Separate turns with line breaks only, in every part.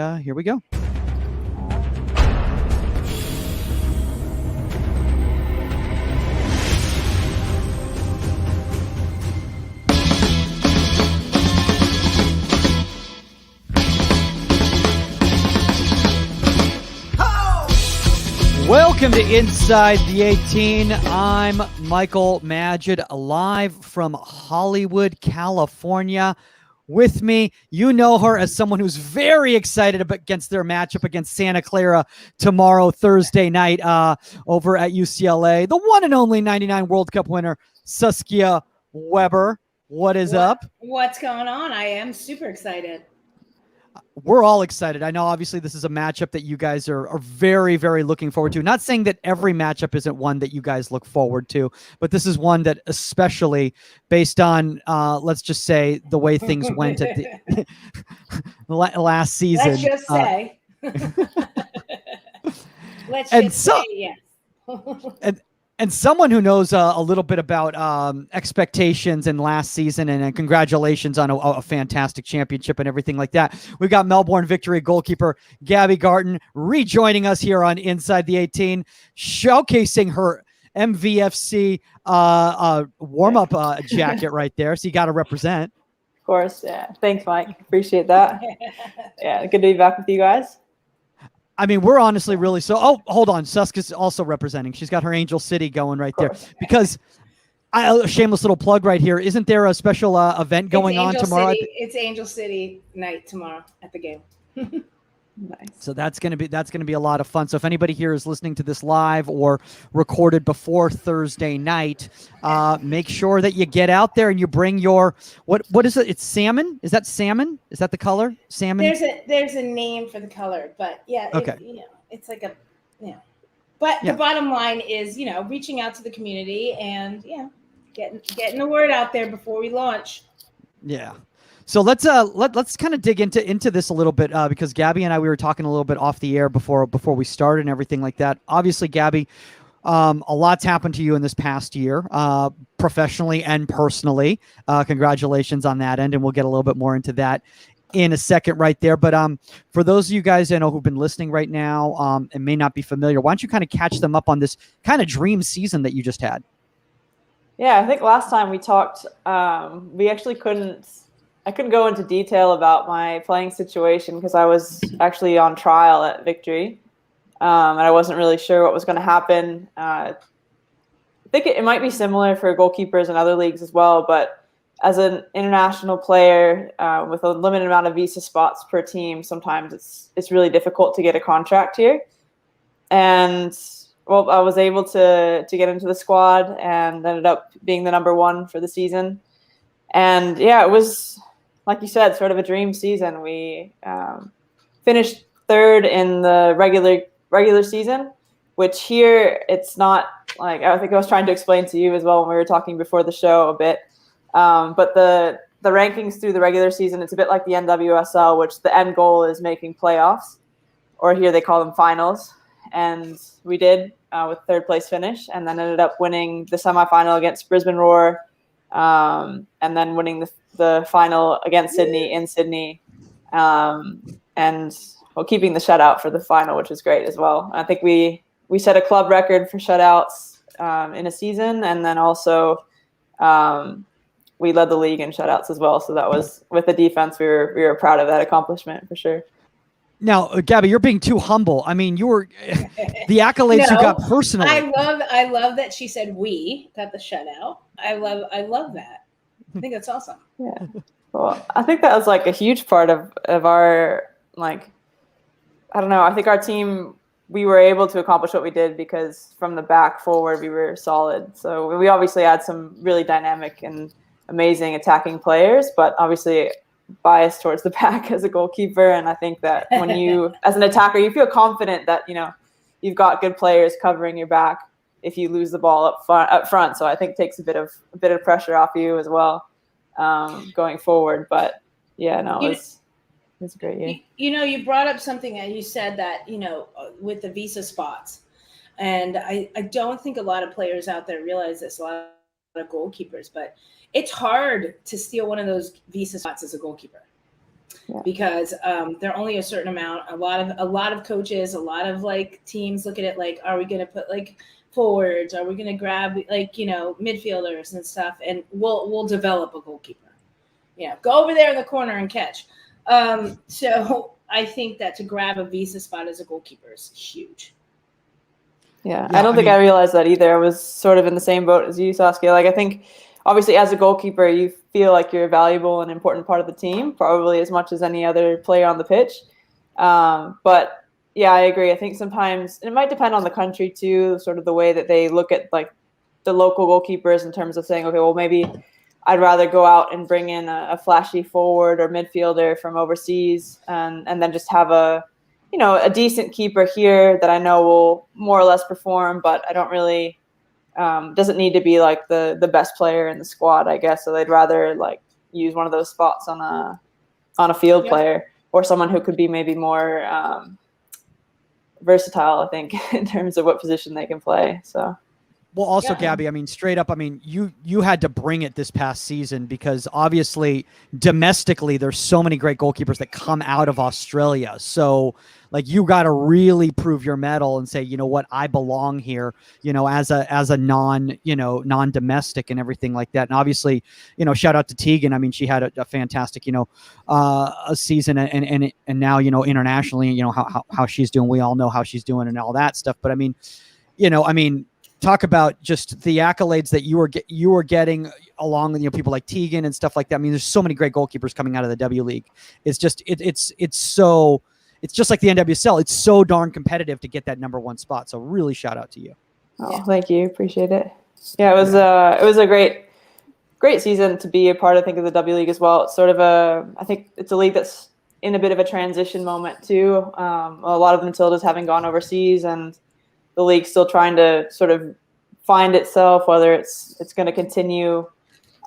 Here we go. Welcome to Inside the 18. I'm Michael Magid, live from Hollywood, California. With me, you know her as someone who's very excited against their matchup against Santa Clara tomorrow, Thursday night, over at UCLA. The one and only 99 World Cup winner, Saskia Weber. What is up?
What's going on? I am super excited.
We're all excited. I know, obviously, this is a matchup that you guys are very, very looking forward to. Not saying that every matchup isn't one that you guys look forward to, but this is one that, especially based on, let's just say, the way things went at the last season.
Let's just say. Let's just say yes.
And someone who knows a little bit about expectations in last season, and congratulations on a fantastic championship and everything like that. We've got Melbourne Victory goalkeeper Gaby Garton rejoining us here on Inside the 18, showcasing her MVFC warm-up jacket right there. So you got to represent.
Of course, yeah. Thanks, Mike. Appreciate that. Yeah, good to be back with you guys.
I mean, we're honestly really so. Oh, hold on. Suska's also representing. She's got her Angel City going right there. Because a shameless little plug right here. Isn't there a special event going on tomorrow?
It's Angel City night tomorrow at the game.
Nice.
So that's gonna be a lot of fun. So if anybody here is listening to this live or recorded before Thursday night, make sure that you get out there and you bring your what is it? It's salmon. Is that salmon? Is that the color? Salmon.
There's a name for the color, but yeah.
Okay.
It's like a But the bottom line is reaching out to the community and getting the word out there before we launch.
Yeah. So let's kind of dig into this a little bit because Gaby and I, we were talking a little bit off the air before we started and everything like that. Obviously, Gaby, a lot's happened to you in this past year, professionally and personally. Congratulations on that end, and we'll get a little bit more into that in a second right there. But for those of you guys I know who've been listening right now and may not be familiar, why don't you kind of catch them up on this kind of dream season that you just had?
Yeah, I think last time we talked, I couldn't go into detail about my playing situation because I was actually on trial at Victory, and I wasn't really sure what was going to happen. I think it might be similar for goalkeepers in other leagues as well, but as an international player with a limited amount of visa spots per team, sometimes it's really difficult to get a contract here. And well, I was able to get into the squad and ended up being the number one for the season. And yeah, it was, like you said, sort of a dream season. We finished third in the regular season, which here it's not like, I think I was trying to explain to you as well when we were talking before the show a bit. But the rankings through the regular season, it's a bit like the NWSL, which the end goal is making playoffs, or here they call them finals. And we did with third place finish, and then ended up winning the semifinal against Brisbane Roar, and then winning the final against Sydney in Sydney, and keeping the shutout for the final, which was great as well. I think we set a club record for shutouts in a season, and then also we led the league in shutouts as well. So that was, with the defense, we were proud of that accomplishment for sure.
Now, Gaby, you're being too humble. I mean, you were the accolades you got personally.
I love that she said we got the shutout. I love that. I think that's awesome.
Yeah. Well, I think that was like a huge part of our, like, I don't know. I think our team, we were able to accomplish what we did because from the back forward, we were solid. So we obviously had some really dynamic and amazing attacking players, but obviously biased towards the back as a goalkeeper. And I think that when you, as an attacker, you feel confident that, you've got good players covering your back if you lose the ball up front. So I think it takes a bit of pressure off you as well going forward. But yeah, no, it's a great year.
You brought up something that you said that, with the visa spots. And I don't think a lot of players out there realize this, a lot of goalkeepers, but it's hard to steal one of those visa spots as a goalkeeper. because they're only a certain amount. A lot of coaches, a lot of like teams look at it like, are we going to put like forwards? Are we going to grab like, you know, midfielders and stuff? And we'll develop a goalkeeper. Yeah, go over there in the corner and catch. So I think that to grab a visa spot as a goalkeeper is huge.
Yeah, I don't think I realized that either. I was sort of in the same boat as you, Saskia. Like, I think obviously as a goalkeeper, you feel like you're a valuable and important part of the team, probably as much as any other player on the pitch. But yeah, I agree. I think sometimes it might depend on the country too, sort of the way that they look at like the local goalkeepers in terms of saying, okay, well, maybe I'd rather go out and bring in a flashy forward or midfielder from overseas and then just have a decent keeper here that I know will more or less perform, but I don't really doesn't need to be like the best player in the squad, I guess. So they'd rather like use one of those spots on a field player or someone who could be maybe more versatile, I think, in terms of what position they can play. So.
Well, also, Gabby, I mean, straight up, I mean, you had to bring it this past season because obviously domestically there's so many great goalkeepers that come out of Australia. So like you got to really prove your mettle and say, you know what, I belong here, you know, as a non-domestic and everything like that. And obviously, you know, shout out to Tegan. I mean, she had a fantastic, you know, a season and now, you know, internationally, you know, how she's doing. We all know how she's doing and all that stuff. But I mean, talk about just the accolades that you were getting along with, you know, people like Tegan and stuff like that. I mean, there's so many great goalkeepers coming out of the W League. It's just it's just like the NWSL. It's so darn competitive to get that number 1 spot. So really shout out to you.
Oh, thank you. Appreciate it. Yeah, it was a great season to be a part, I think, of the W League as well. It's sort of I think it's a league that's in a bit of a transition moment too. A lot of the Matildas having gone overseas and the league still trying to sort of find itself, whether it's going to continue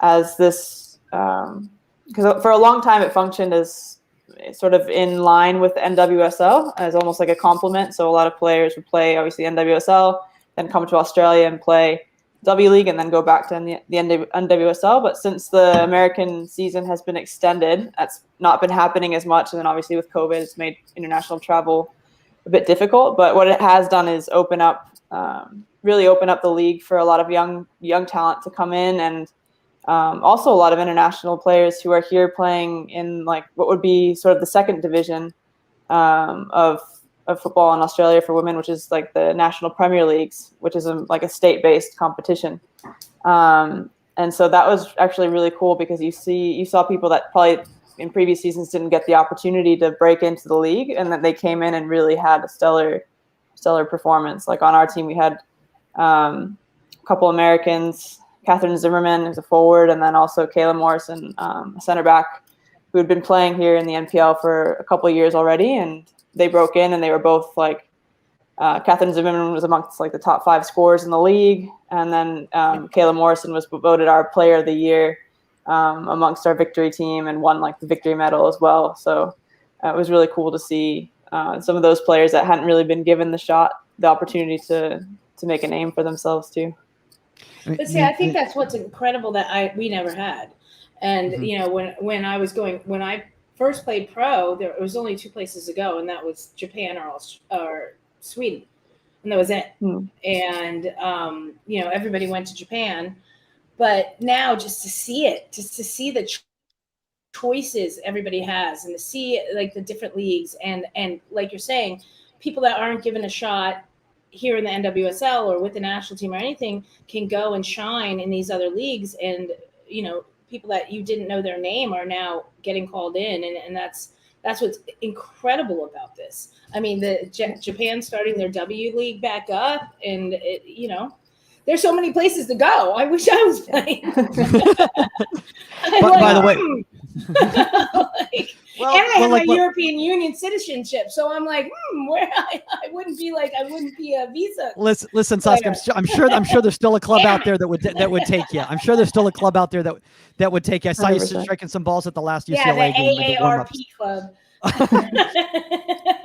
as this, because for a long time it functioned as sort of in line with the NWSL as almost like a complement. So a lot of players would play obviously NWSL, then come to Australia and play W League and then go back to the NWSL. But since the American season has been extended, that's not been happening as much. And then obviously with COVID, it's made international travel a bit difficult, but what it has done is really open up the league for a lot of young talent to come in, and also a lot of international players who are here playing in like what would be sort of the second division of football in Australia for women, which is like the National Premier Leagues, which is like a state-based competition. And so that was actually really cool because you saw people that probably in previous seasons didn't get the opportunity to break into the league, and that they came in and really had a stellar performance. Like on our team, we had a couple Americans, Catherine Zimmerman, who's a forward, and then also Kayla Morrison, a center back, who had been playing here in the NPL for a couple of years already, and they broke in, and they were both like Catherine Zimmerman was amongst like the top 5 scorers in the league, and then Kayla Morrison was voted our Player of the Year amongst our victory team and won like the victory medal as well. So it was really cool to see some of those players that hadn't really been given the opportunity to make a name for themselves too.
But see, I think that's what's incredible that we never had. And you know, when I first played pro, there was only 2 places to go, and that was Japan or Sweden, and that was it. And you know, everybody went to Japan. But now just to see the choices everybody has, and to see like the different leagues and like you're saying, people that aren't given a shot here in the NWSL or with the national team or anything can go and shine in these other leagues. And, you know, people that you didn't know their name are now getting called in. And that's what's incredible about this. I mean, Japan starting their W League back up, and you know, there's so many places to go. I wish I was playing.
By the way,
and I have my European Union citizenship, so I'm like, where I wouldn't be a visa.
Listen, Saskia, I'm sure there's still a club out there that would take you. I'm sure there's still a club out there that would take you. I saw you striking some balls at the last UCLA game.
Yeah, the AARP club.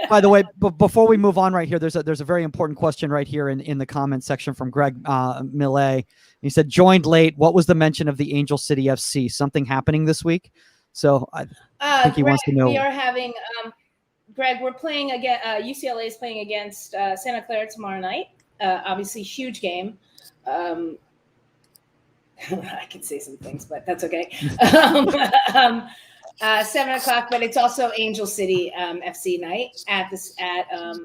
By the way, before we move on right here, there's a very important question right here in the comment section from Greg Millet. He said, joined late. What was the mention of the Angel City FC? Something happening this week? So I think he
Greg,
wants to know.
we are having Greg. We're playing again. UCLA is playing against Santa Clara tomorrow night. Obviously, huge game. I can say some things, but that's okay. 7:00, but it's also Angel City FC night at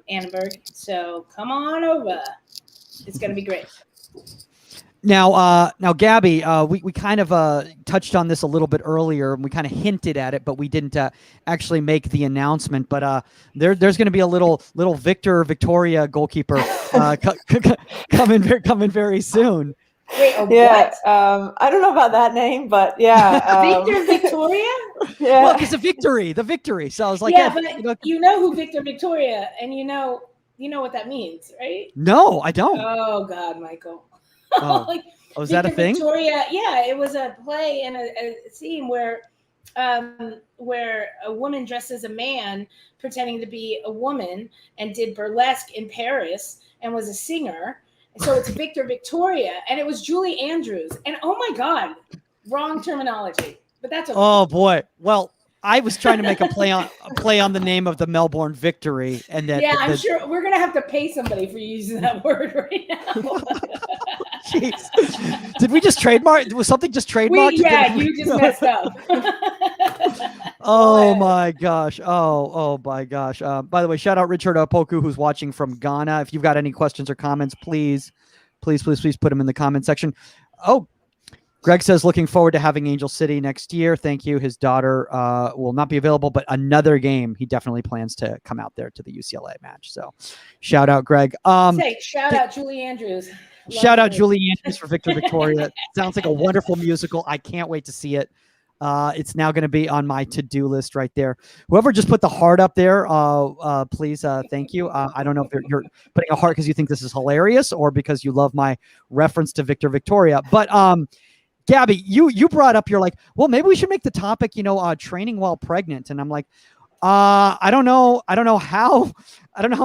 Annenberg. So come on over. It's going to be great.
Now, Gaby, we kind of touched on this a little bit earlier, and we kind of hinted at it, but we didn't actually make the announcement. But there's going to be a little Victoria goalkeeper coming very soon.
Wait,
yeah, what? I don't know about that name, but yeah.
Victor Victoria?
Yeah. Well, it's the victory. So I was like,
yeah, but you know who Victor Victoria, and you know what that means, right?
No, I don't.
Oh God, Michael.
Oh, is that a thing?
Victoria, yeah, it was a play and a scene where a woman dressed as a man pretending to be a woman and did burlesque in Paris and was a singer. So it's Victor Victoria, and it was Julie Andrews. And oh my God, wrong terminology, but that's okay.
Oh boy. Well, I was trying to make a play on the name of the Melbourne Victory, and that.
Yeah, I'm sure we're gonna have to pay somebody for using that word right now.
Jeez. Did we just trademark? Was something just trademarked?
Yeah, you just messed up.
Oh my gosh. Oh my gosh. By the way, shout out Richard Opoku, who's watching from Ghana. If you've got any questions or comments, please put them in the comment section. Oh, Greg says, looking forward to having Angel City next year. Thank you. His daughter will not be available, but another game, he definitely plans to come out there to the UCLA match. So shout out, Greg.
Shout out Julie Andrews.
Shout out Julie Andrews for Victor Victoria. Sounds like a wonderful musical. I can't wait to see it. It's now going to be on my to-do list right there. Whoever just put the heart up there, please, thank you. I don't know if you're putting a heart because you think this is hilarious or because you love my reference to Victor Victoria. But Gaby, you brought up, you're like, well, maybe we should make the topic, training while pregnant. And I'm like, I don't know how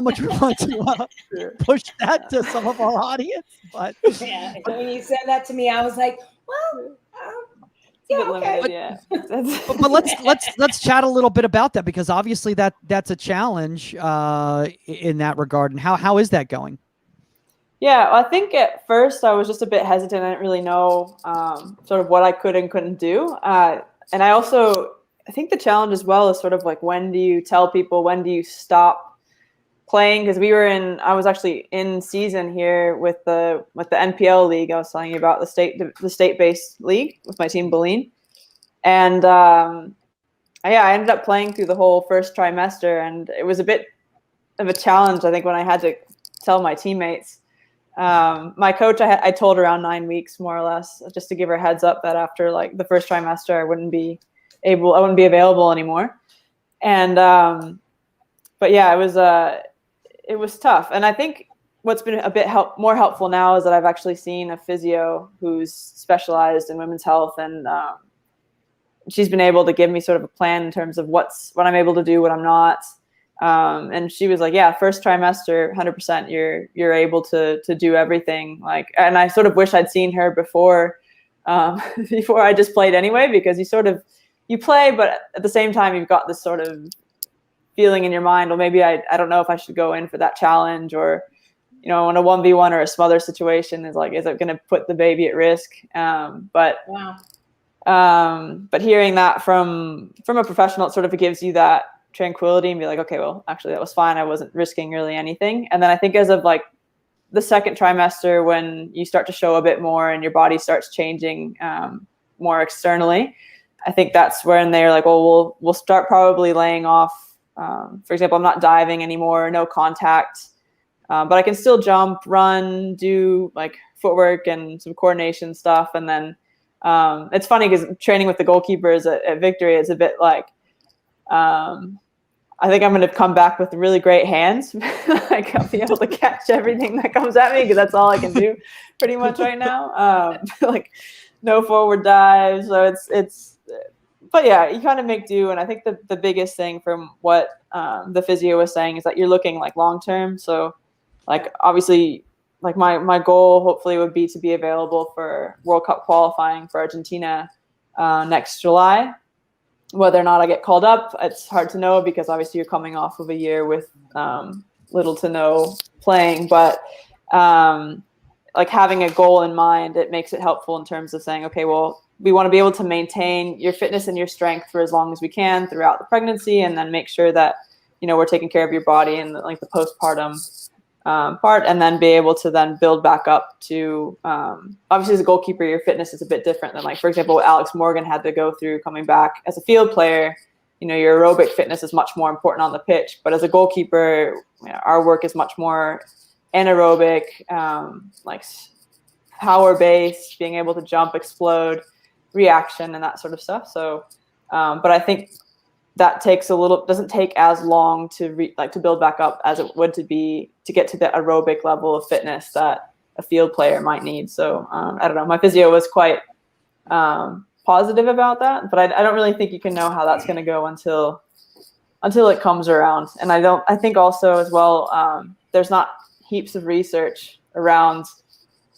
much we want to push that to some of our audience. But
yeah, when you said that to me, I was like, well, yeah, okay.
But let's chat a little bit about that, because obviously that's a challenge in that regard. And how is that going?
Yeah, I think at first I was just a bit hesitant. I didn't really know sort of what I could and couldn't do. And I think the challenge as well is sort of like, when do you tell people, when do you stop playing? Because I was actually in season here with the NPL league. I was telling you about the state-based league with my team, Boleyn. And I ended up playing through the whole first trimester, and it was a bit of a challenge, I think, when I had to tell my teammates. My coach, I told around 9 weeks, more or less, just to give her a heads up that after like the first trimester, I wouldn't be available anymore. And, but yeah, it was tough. And I think what's been a bit more helpful now is that I've actually seen a physio who's specialized in women's health, and she's been able to give me sort of a plan in terms of what I'm able to do, what I'm not. And she was like, yeah, first trimester, 100%, you're able to do everything. Like, and I sort of wish I'd seen her before I just played anyway, because you play, but at the same time, you've got this sort of feeling in your mind, well, maybe I don't know if I should go in for that challenge, or, in a 1v1 or a smother situation is it going to put the baby at risk? But hearing that from a professional, it sort of gives you that tranquility and be like, okay, well, actually that was fine. I wasn't risking really anything. And then I think as of like the second trimester, when you start to show a bit more and your body starts changing more externally, I think that's when they're like, well, we'll start probably laying off. For example, I'm not diving anymore, no contact, but I can still jump, run, do like footwork and some coordination stuff. And then it's funny because training with the goalkeepers at Victory is a bit like, I think I'm going to come back with really great hands. Like I'll be able to catch everything that comes at me, because that's all I can do pretty much right now. Like no forward dives. So but yeah, you kind of make do. And I think the biggest thing from what the physio was saying is that you're looking like long-term. So like, obviously, like my goal hopefully would be to be available for World Cup qualifying for Argentina next July. whether or not I get called up, it's hard to know because obviously you're coming off of a year with little to no playing. But like having a goal in mind, it makes it helpful in terms of saying, okay, well, we want to be able to maintain your fitness and your strength for as long as we can throughout the pregnancy, and then make sure that, you know, we're taking care of your body and like the postpartum part, and then be able to then build back up to obviously as a goalkeeper, your fitness is a bit different than, like, for example, what Alex Morgan had to go through coming back as a field player. You know, your aerobic fitness is much more important on the pitch, but as a goalkeeper, you know, our work is much more anaerobic, like power based, being able to jump, explode, reaction, and that sort of stuff. So but I think that doesn't take as long to to build back up as it would to get to the aerobic level of fitness that a field player might need. So I don't know, my physio was quite positive about that, but I don't really think you can know how that's going to go until it comes around. And I think also as well, there's not heaps of research around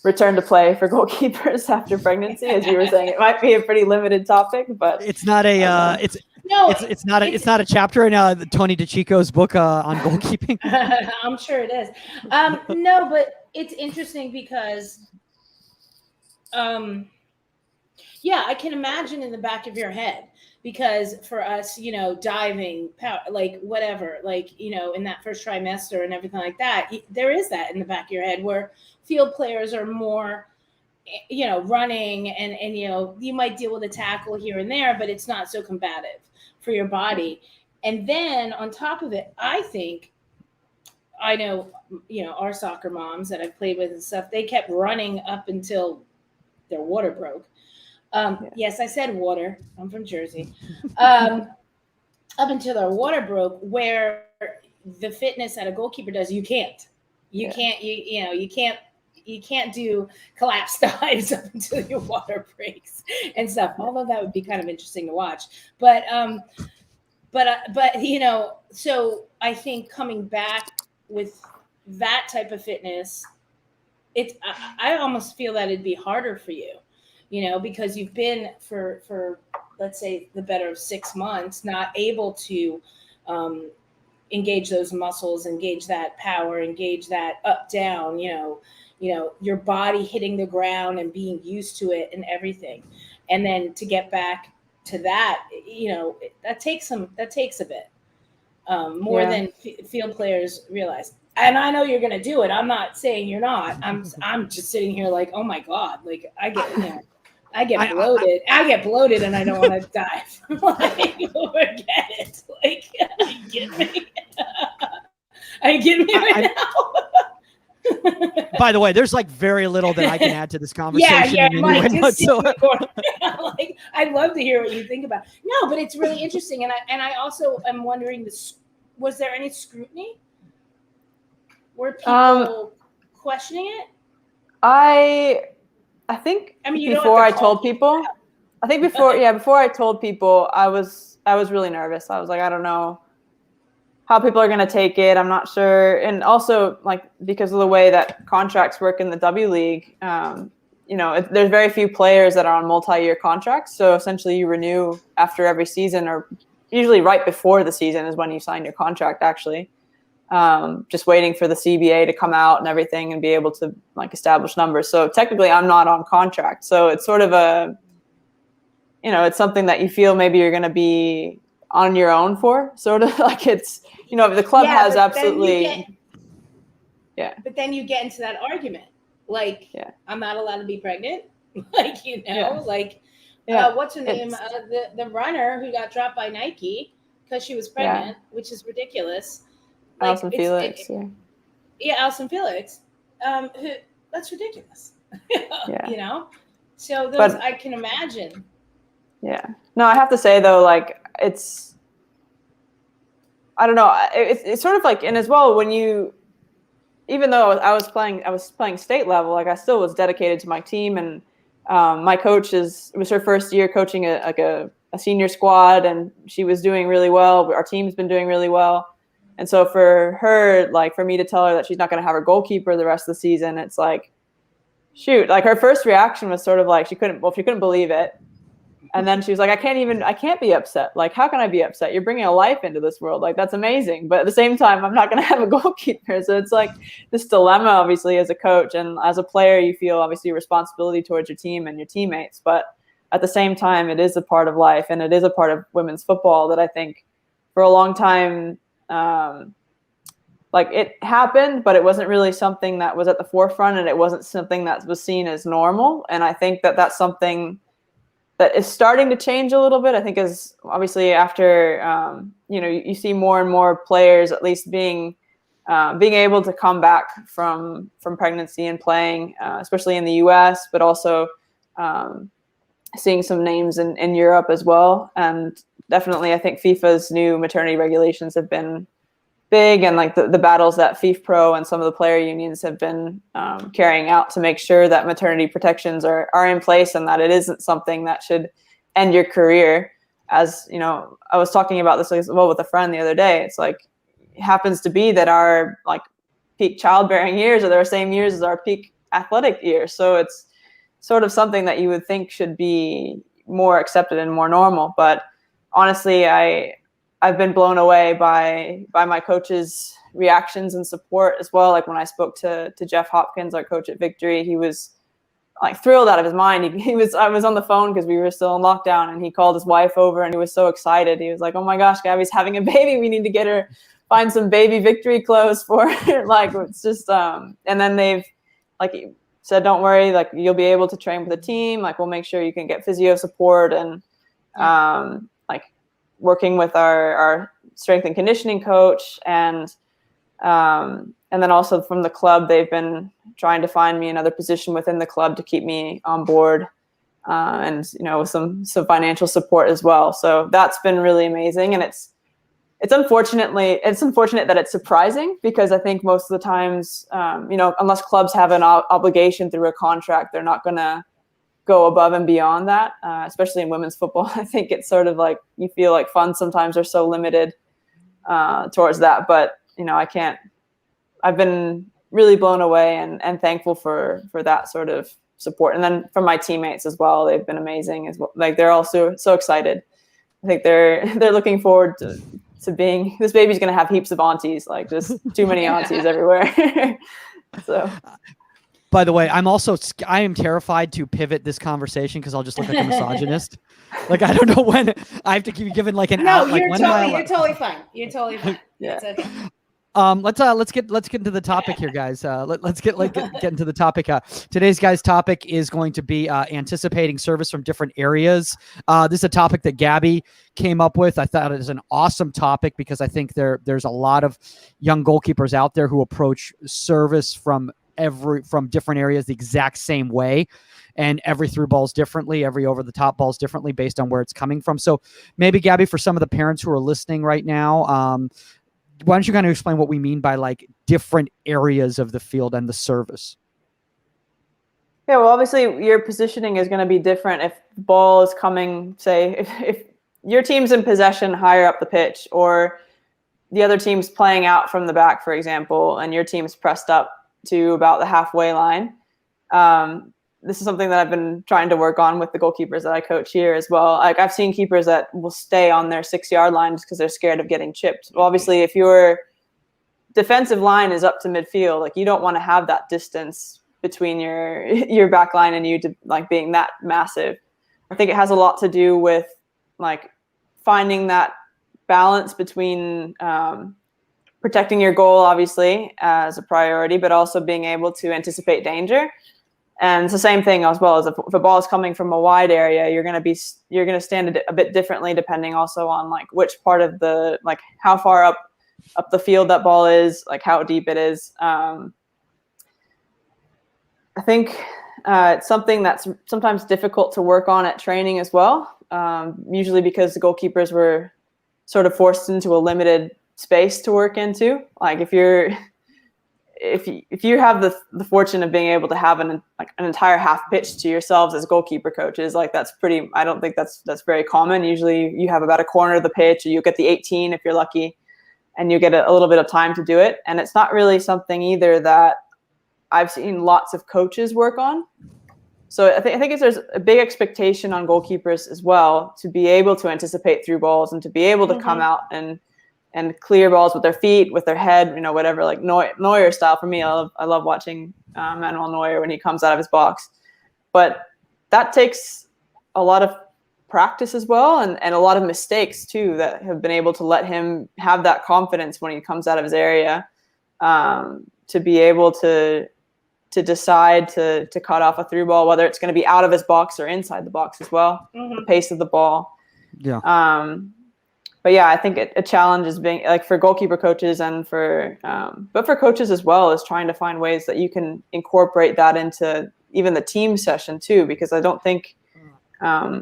return to play for goalkeepers after pregnancy. As you were saying, it might be a pretty limited topic, but
it's not a it's not a chapter in Tony DeCicco's book on goalkeeping.
I'm sure it is. No, but it's interesting because yeah, I can imagine in the back of your head, because for us, you know, diving, power, like whatever, like, you know, in that first trimester and everything like that, there is that in the back of your head where field players are more, you know, running and, you know, you might deal with a tackle here and there, but it's not so combative for your body. And then on top of it, I think, I know, you know, our soccer moms that I've played with and stuff, they kept running up until their water broke. Yes, I said water. I'm from Jersey. Up until their water broke, where the fitness that a goalkeeper does, you can't. You can't do collapse dives up until your water breaks and stuff. Although that would be kind of interesting to watch. But you know, so I think coming back with that type of fitness, I almost feel that it'd be harder for you. You know, because you've been for let's say the better of 6 months not able to engage those muscles, engage that power, engage that up down. You know your body hitting the ground and being used to it and everything, and then to get back to that, you know, that takes a bit more than field players realize. And I know you're going to do it. I'm not saying you're not. I'm just sitting here like, oh my God, like I get bloated. I get bloated and I don't want to dive. Like, forget it. Like, get me. Right now.
By the way, there's like very little that I can add to this conversation.
Yeah, Mike,
like,
I'd love to hear what you think about it. No, but it's really interesting. And I also am wondering, was there any scrutiny? Were people questioning it?
I think
before
I told people, before I told people, I was really nervous. I was like, I don't know how people are going to take it. I'm not sure. And also, like, because of the way that contracts work in the W League, you know, there's very few players that are on multi-year contracts. So essentially you renew after every season, or usually right before the season is when you sign your contract, actually. Just waiting for the CBA to come out and everything and be able to like establish numbers. So technically I'm not on contract. So it's sort of it's something that you feel maybe you're going to be on your own for, sort of like, it's, you know, the club has absolutely. But then you get into that argument. Like, I'm not allowed to be pregnant. Like, you know,
what's her name? The runner who got dropped by Nike because she was pregnant, which is ridiculous. Like,
Alison Felix.
Alison Felix. That's ridiculous. You know? So those, I can imagine.
Yeah. No, I have to say though, like, I don't know. It's sort of like, and as well, when even though I was playing state level, like I still was dedicated to my team, and my coach it was her first year coaching a senior squad, and she was doing really well. Our team's been doing really well. And so for her, like, for me to tell her that she's not going to have her goalkeeper the rest of the season, it's like, shoot, like her first reaction was sort of like she couldn't believe it. And then she was like, I can't be upset. Like, how can I be upset? You're bringing a life into this world. Like, that's amazing. But at the same time, I'm not going to have a goalkeeper. So it's like this dilemma, obviously, as a coach. And as a player, you feel obviously responsibility towards your team and your teammates. But at the same time, it is a part of life, and it is a part of women's football that I think for a long time, like, it happened, but it wasn't really something that was at the forefront, and it wasn't something that was seen as normal. And I think that that's something that is starting to change a little bit. I think as obviously after, you see more and more players at least being able to come back from pregnancy and playing, especially in the US, but also seeing some names in Europe as well. And definitely I think FIFA's new maternity regulations have been big, and like the battles that FIFPro and some of the player unions have been carrying out to make sure that maternity protections are in place, and that it isn't something that should end your career. As you know, I was talking about this as well with a friend the other day. It's like, it happens to be that our like peak childbearing years are the same years as our peak athletic years. So it's sort of something that you would think should be more accepted and more normal. But honestly, I've been blown away by my coach's reactions and support as well. Like when I spoke to Jeff Hopkins, our coach at Victory, he was like thrilled out of his mind. I was on the phone because we were still in lockdown, and he called his wife over and he was so excited. He was like, "Oh my gosh, Gabby's having a baby. We need to get her, find some baby Victory clothes for her." Like, it's just, and then they've like said, "Don't worry, like you'll be able to train with the team. Like we'll make sure you can get physio support," and like working with our strength and conditioning coach, and then also from the club, they've been trying to find me another position within the club to keep me on board, and with some financial support as well. So that's been really amazing, and it's unfortunate that it's surprising, because I think most of the times, unless clubs have an obligation through a contract, they're not going to go above and beyond that, especially in women's football. I think it's sort of like you feel like funds sometimes are so limited towards that. But, I've been really blown away and thankful for that sort of support. And then from my teammates as well, they've been amazing as well. Like they're also so excited. I think they're looking forward to being, this baby's going to have heaps of aunties, like just too many aunties everywhere. So.
By the way, I am terrified to pivot this conversation because I'll just look like a misogynist. Like, I don't know when I have to keep giving like an out. Like,
you're totally fine. You're totally fine.
Yeah.
It's okay.
Let's get into the topic here, guys. Let's get into the topic. Today's guys' topic is going to be anticipating service from different areas. This is a topic that Gabby came up with. I thought it was an awesome topic because I think there's a lot of young goalkeepers out there who approach service from different areas the exact same way, and every through balls differently, every over the top balls differently based on where it's coming from. So maybe, Gabby, for some of the parents who are listening right now, why don't you kind of explain what we mean by like different areas of the field and the service?
Yeah, well, obviously your positioning is going to be different if the ball is coming, say, if your team's in possession higher up the pitch, or the other team's playing out from the back, for example, and your team's pressed up to about the halfway line. This is something that I've been trying to work on with the goalkeepers that I coach here as well. Like, I've seen keepers that will stay on their 6-yard line just because they're scared of getting chipped. Well, obviously, if your defensive line is up to midfield, like, you don't want to have that distance between your back line and you to like being that massive. I think it has a lot to do with like finding that balance between protecting your goal, obviously, as a priority, but also being able to anticipate danger. And it's the same thing as well, as if a ball is coming from a wide area, you're going to stand a bit differently depending also on like which part of the, like how far up the field that ball is, like how deep it is. I think it's something that's sometimes difficult to work on at training as well, usually because the goalkeepers were sort of forced into a limited space to work into. Like if you have the fortune of being able to have an entire half pitch to yourselves as goalkeeper coaches, like that's pretty, I don't think that's very common. Usually you have about a corner of the pitch, or you get the 18 if you're lucky, and you get a little bit of time to do it. And it's not really something either that I've seen lots of coaches work on. So I think there's a big expectation on goalkeepers as well to be able to anticipate through balls and to be able to come out and clear balls with their feet, with their head, whatever, like Neuer style. For me, I love watching Manuel Neuer when he comes out of his box. But that takes a lot of practice as well, and a lot of mistakes too that have been able to let him have that confidence when he comes out of his area, to be able to decide to cut off a through ball, whether it's going to be out of his box or inside the box as well, the pace of the ball.
Yeah.
But yeah, I think a challenge is being like for goalkeeper coaches and but for coaches as well, is trying to find ways that you can incorporate that into even the team session too, because I don't think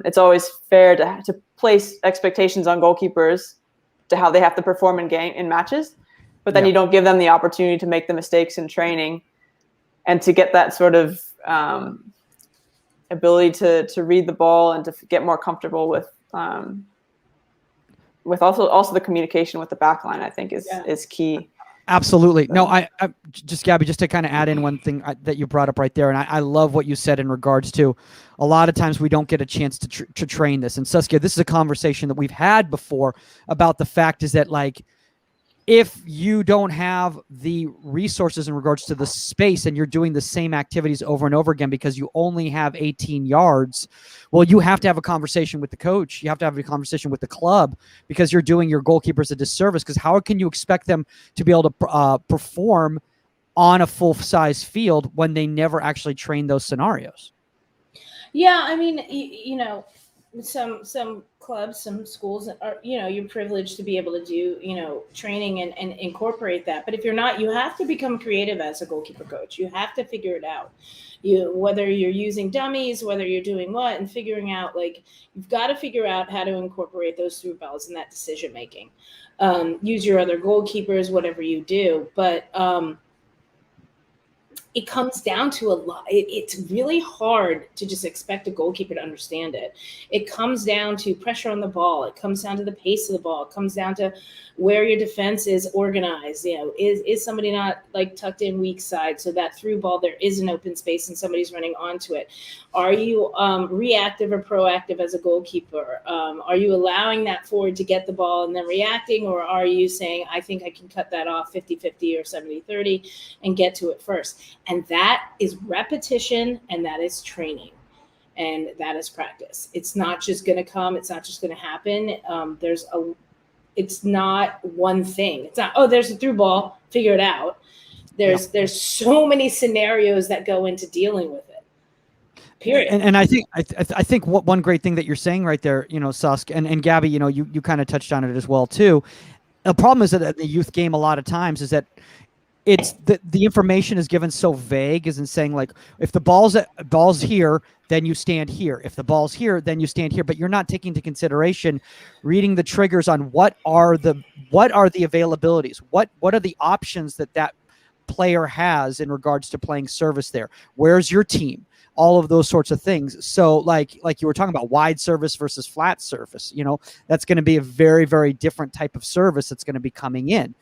it's always fair to place expectations on goalkeepers to how they have to perform in matches, but then you don't give them the opportunity to make the mistakes in training and to get that sort of ability to read the ball and to get more comfortable with also the communication with the back line, I think is key.
Absolutely. No, I just, Gabby, just to kind of add in one thing that you brought up right there, and I love what you said in regards to a lot of times we don't get a chance to train this. And Saskia, this is a conversation that we've had before about the fact is that, like, if you don't have the resources in regards to the space and you're doing the same activities over and over again because you only have 18 yards, well, you have to have a conversation with the coach. You have to have a conversation with the club, because you're doing your goalkeepers a disservice, because how can you expect them to be able to perform on a full-size field when they never actually train those scenarios?
Yeah, I mean, some clubs, some schools are, you're privileged to be able to do, training and incorporate that. But if you're not, you have to become creative as a goalkeeper coach. You have to figure it out. Whether you're using dummies, whether you're doing what, and figuring out, like, you've got to figure out how to incorporate those through balls in that decision making. Use your other goalkeepers, whatever you do. But it comes down to a lot. It's really hard to just expect a goalkeeper to understand it. It comes down to pressure on the ball. It comes down to the pace of the ball. It comes down to where your defense is organized. Is somebody not, like, tucked in weak side, so that through ball there is an open space and somebody's running onto it? Are you reactive or proactive as a goalkeeper? Are you allowing that forward to get the ball and then reacting, or are you saying, I think I can cut that off 50-50 or 70-30 and get to it first? And that is repetition, and that is training, and that is practice. It's not just going to come. It's not just going to happen. It's not one thing. It's not, oh, there's a through ball, figure it out. There's so many scenarios that go into dealing with it. Period.
And I think one great thing that you're saying right there, Susk and Gabby, you kind of touched on it as well too. The problem is that at the youth game, a lot of times is that it's the information is given so vague, as in saying, like, if the ball's here, then you stand here. If the ball's here, then you stand here. But you're not taking into consideration reading the triggers on what are the availabilities, what are the options that player has in regards to playing service there. Where's your team? All of those sorts of things. So like you were talking about, wide service versus flat service, that's going to be a very, very different type of service that's going to be coming in.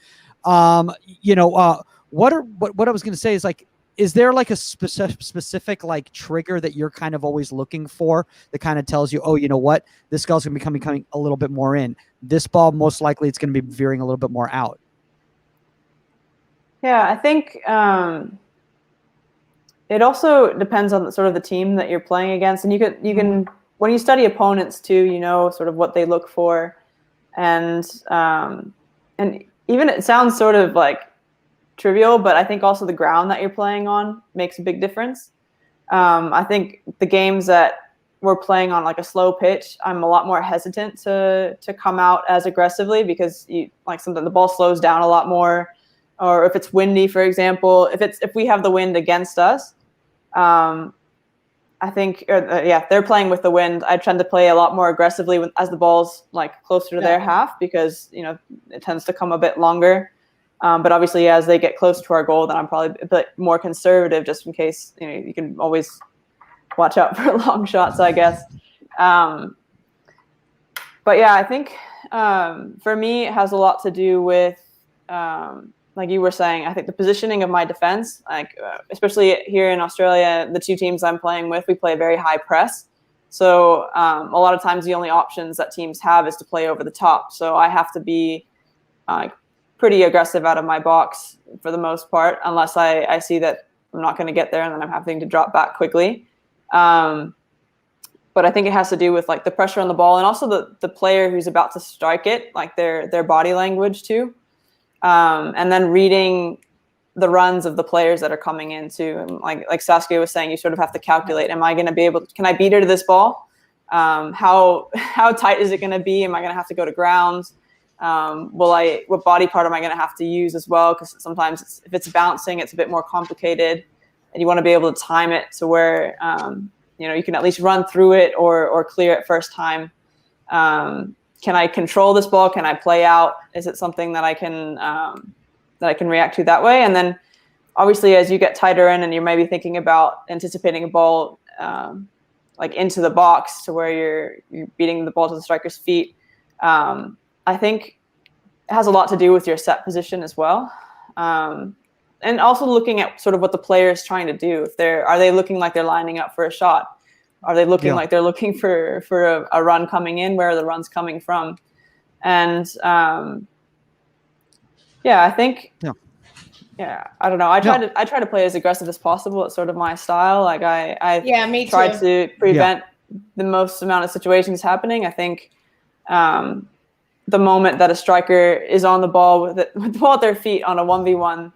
What I was going to say is, like, is there like a specific like trigger that you're kind of always looking for that kind of tells you, oh, you know what, this ball's going to be coming a little bit more in. This ball, most likely, it's going to be veering a little bit more out.
Yeah, I think it also depends on sort of the team that you're playing against, and you can when you study opponents too, sort of what they look for, and even it sounds sort of like trivial, but I think also the ground that you're playing on makes a big difference. I think the games that we're playing on, like a slow pitch, I'm a lot more hesitant to come out as aggressively, because sometimes the ball slows down a lot more, or if it's windy, for example, if we have the wind against us, I think, they're playing with the wind. I tend to play a lot more aggressively as the ball's like closer to their half, because it tends to come a bit longer. But obviously, as they get close to our goal, then I'm probably a bit more conservative, just in case. You can always watch out for long shots, I guess. But yeah, I think for me, it has a lot to do with like you were saying, I think the positioning of my defense, like especially here in Australia, the two teams I'm playing with, we play a very high press. So a lot of times the only options that teams have is to play over the top. So I have to be pretty aggressive out of my box for the most part, unless I see that I'm not going to get there and then I'm having to drop back quickly. But I think it has to do with like the pressure on the ball and also the player who's about to strike it, like their body language too. And then reading the runs of the players that are coming in too. And like Saskia was saying, you sort of have to calculate, am I going to be able to, can I beat her to this ball? How tight is it going to be? Am I going to have to go to ground? What body part am I going to have to use as well? Because sometimes if it's bouncing, it's a bit more complicated and you want to be able to time it to where, you can at least run through it or clear it first time. Can I control this ball? Can I play out? Is it something that I can react to that way? And then obviously as you get tighter in and you're maybe thinking about anticipating a ball like into the box to where you're beating the ball to the striker's feet, I think it has a lot to do with your set position as well. And also looking at sort of what the player is trying to do. Are they looking like they're lining up for a shot? Are they looking like they're looking for a run coming in? Where are the runs coming from? And I think I don't know. I try to play as aggressive as possible. It's sort of my style. Like I try to prevent the most amount of situations happening. I think the moment that a striker is on the ball with the ball at their feet on a 1v1,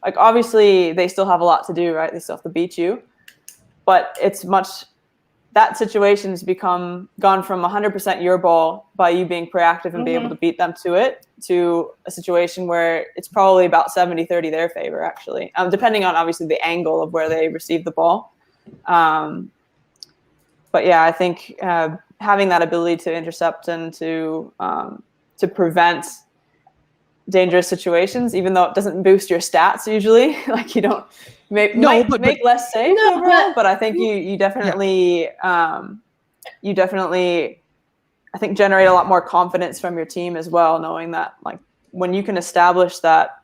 like obviously they still have a lot to do, right? They still have to beat you, but that situation has gone from 100% your ball by you being proactive and be able to beat them to it, to a situation where it's probably about 70-30 their favor, actually, depending on obviously the angle of where they receive the ball. But yeah, I think having that ability to intercept and to prevent dangerous situations, even though it doesn't boost your stats usually, like you don't make less saves overall, but I think you definitely I think generate a lot more confidence from your team as well, knowing that like when you can establish that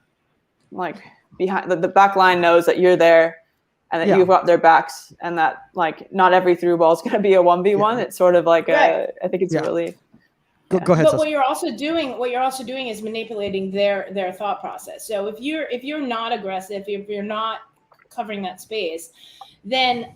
like behind the back line knows that you're there and that you've got their backs and that like not every through ball is going to be a 1v1. It's sort of like I think it's a relief.
Go ahead.
But what you're also doing is manipulating their thought process. So if you're not aggressive, if you're not covering that space, then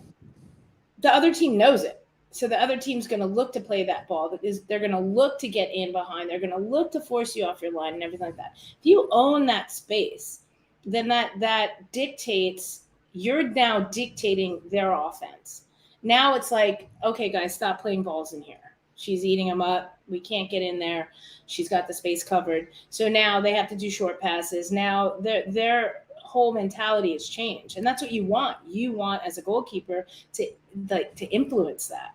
the other team knows it. So the other team's going to look to play that ball. They're going to look to get in behind. They're going to look to force you off your line and everything like that. If you own that space, then that dictates. You're now dictating their offense. Now it's like, okay, guys, stop playing balls in here. She's eating them up. We can't get in there. She's got the space covered. So now they have to do short passes. Now their whole mentality has changed. And that's what you want. You want as a goalkeeper to influence that.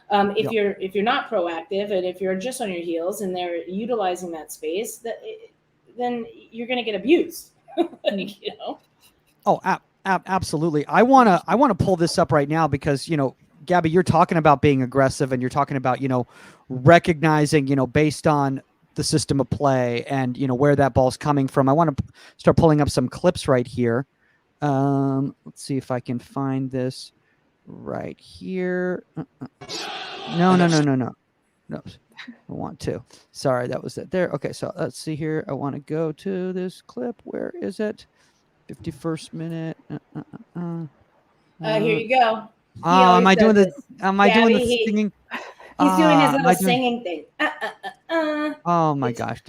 If you're not proactive and if you're just on your heels and they're utilizing that space, then you're going to get abused.
Oh, absolutely. I want to pull this up right now because, Gaby, you're talking about being aggressive and you're talking about, recognizing, based on the system of play and, where that ball's coming from. I want to start pulling up some clips right here. Let's see if I can find this right here. No. I want to. Sorry, that was it there. Okay, so let's see here. I want to go to this clip. Where is it? 51st minute.
Here you go.
Am I doing the singing?
He's doing his little singing thing.
Oh my gosh!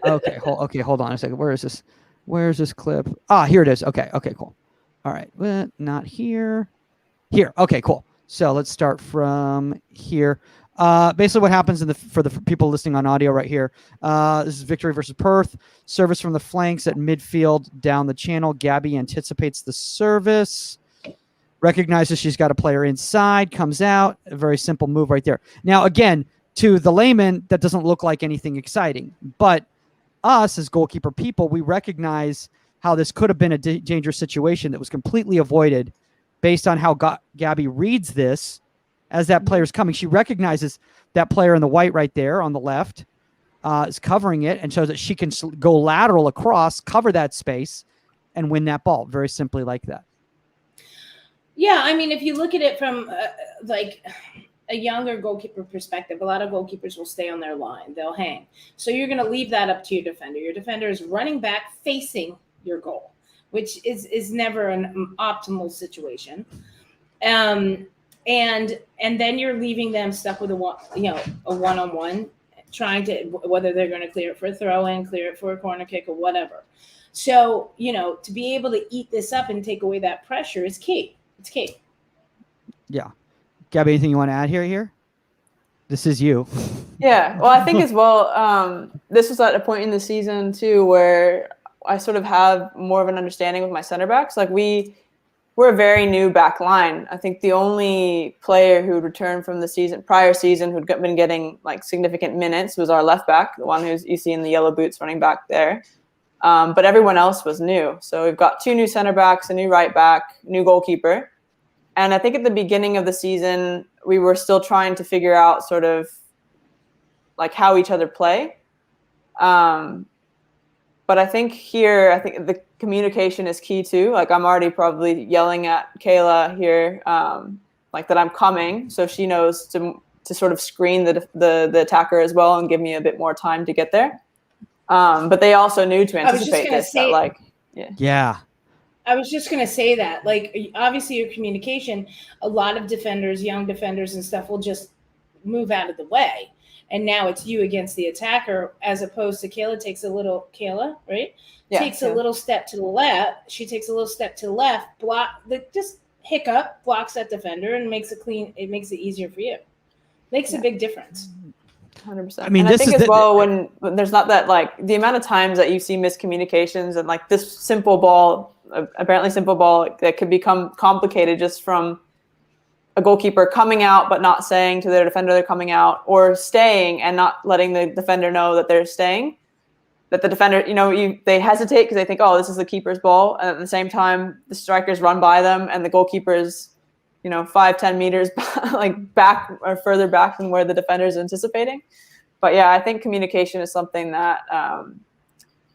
Okay, hold on a second. Where is this? Where's this clip? Here it is. Okay, cool. All right, not here. Here. Okay, cool. So let's start from here. Basically, what happens for the people listening on audio right here. This is Victory versus Perth. Service from the flanks at midfield down the channel. Gaby anticipates the service. Recognizes she's got a player inside, comes out. A very simple move right there. Now, again, to the layman, that doesn't look like anything exciting. But us as goalkeeper people, we recognize how this could have been a dangerous situation that was completely avoided based on how Gaby reads this as that player's coming. She recognizes that player in the white right there on the left. is covering it, and so that she can go lateral across, cover that space, and win that ball. Very simply like that.
Yeah, I mean, if you look at it from like a younger goalkeeper perspective, a lot of goalkeepers will stay on their line. They'll hang. So you're going to leave that up to your defender. Your defender is running back facing your goal, which is never an optimal situation. And then you're leaving them stuck with a one-on-one, trying to, whether they're going to clear it for a throw in, clear it for a corner kick, or whatever. So, to be able to eat this up and take away that pressure is key. It's key.
Yeah. Gabby, anything you want to add here? This is you.
Yeah. Well, I think as well, this was at a point in the season too, where I sort of have more of an understanding with my center backs. Like we're a very new back line. I think the only player who returned from the prior season who'd been getting like significant minutes was our left back, the one you see in the yellow boots running back there. But everyone else was new. So we've got 2 new center backs, a new right back, new goalkeeper. And I think at the beginning of the season, we were still trying to figure out sort of like how each other play. But I think the communication is key too. Like I'm already probably yelling at Kayla here, like that I'm coming. So she knows to sort of screen the attacker as well and give me a bit more time to get there. But they also knew to anticipate this.
Yeah.
I was just going to say that, like, obviously your communication, a lot of defenders, young defenders and stuff will just move out of the way. And now it's you against the attacker, as opposed to Kayla, right?
Yeah,
takes a little step to the left. She takes a little step to the left, just hiccup, blocks that defender and makes it clean. It makes it easier for you. Makes a big difference.
100%.
I mean,
and I think as well, when there's not that, like, the amount of times that you see miscommunications and like this simple ball, apparently simple ball, that could become complicated just from a goalkeeper coming out but not saying to their defender they're coming out, or staying and not letting the defender know that they're staying. That the defender, they hesitate because they think, oh, this is the keeper's ball, and at the same time the strikers run by them and the goalkeeper's 5-10 meters like back or further back than where the defender is anticipating. But yeah, I think communication is something that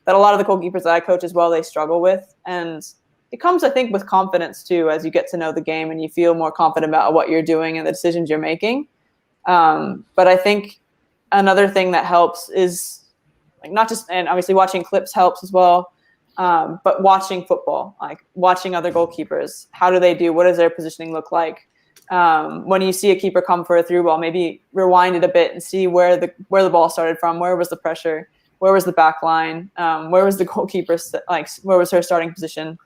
that a lot of the goalkeepers that I coach as well, they struggle with. And it comes, I think, with confidence too, as you get to know the game and you feel more confident about what you're doing and the decisions you're making. But I think another thing that helps is like not just, and obviously watching clips helps as well, but watching football, like watching other goalkeepers. How do they do? What does their positioning look like? When you see a keeper come for a through ball, maybe rewind it a bit and see where the ball started from. Where was the pressure? Where was the back line? Where was the goalkeeper? Where was her starting position?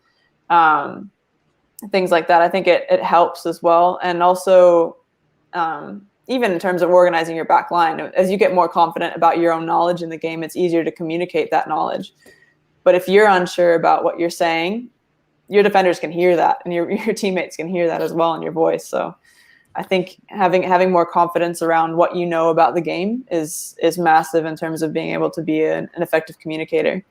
Things like that. I think it helps as well. And also, even in terms of organizing your back line, as you get more confident about your own knowledge in the game, it's easier to communicate that knowledge. But if you're unsure about what you're saying, your defenders can hear that, and your teammates can hear that as well in your voice. So I think having more confidence around what you know about the game is massive in terms of being able to be an effective communicator.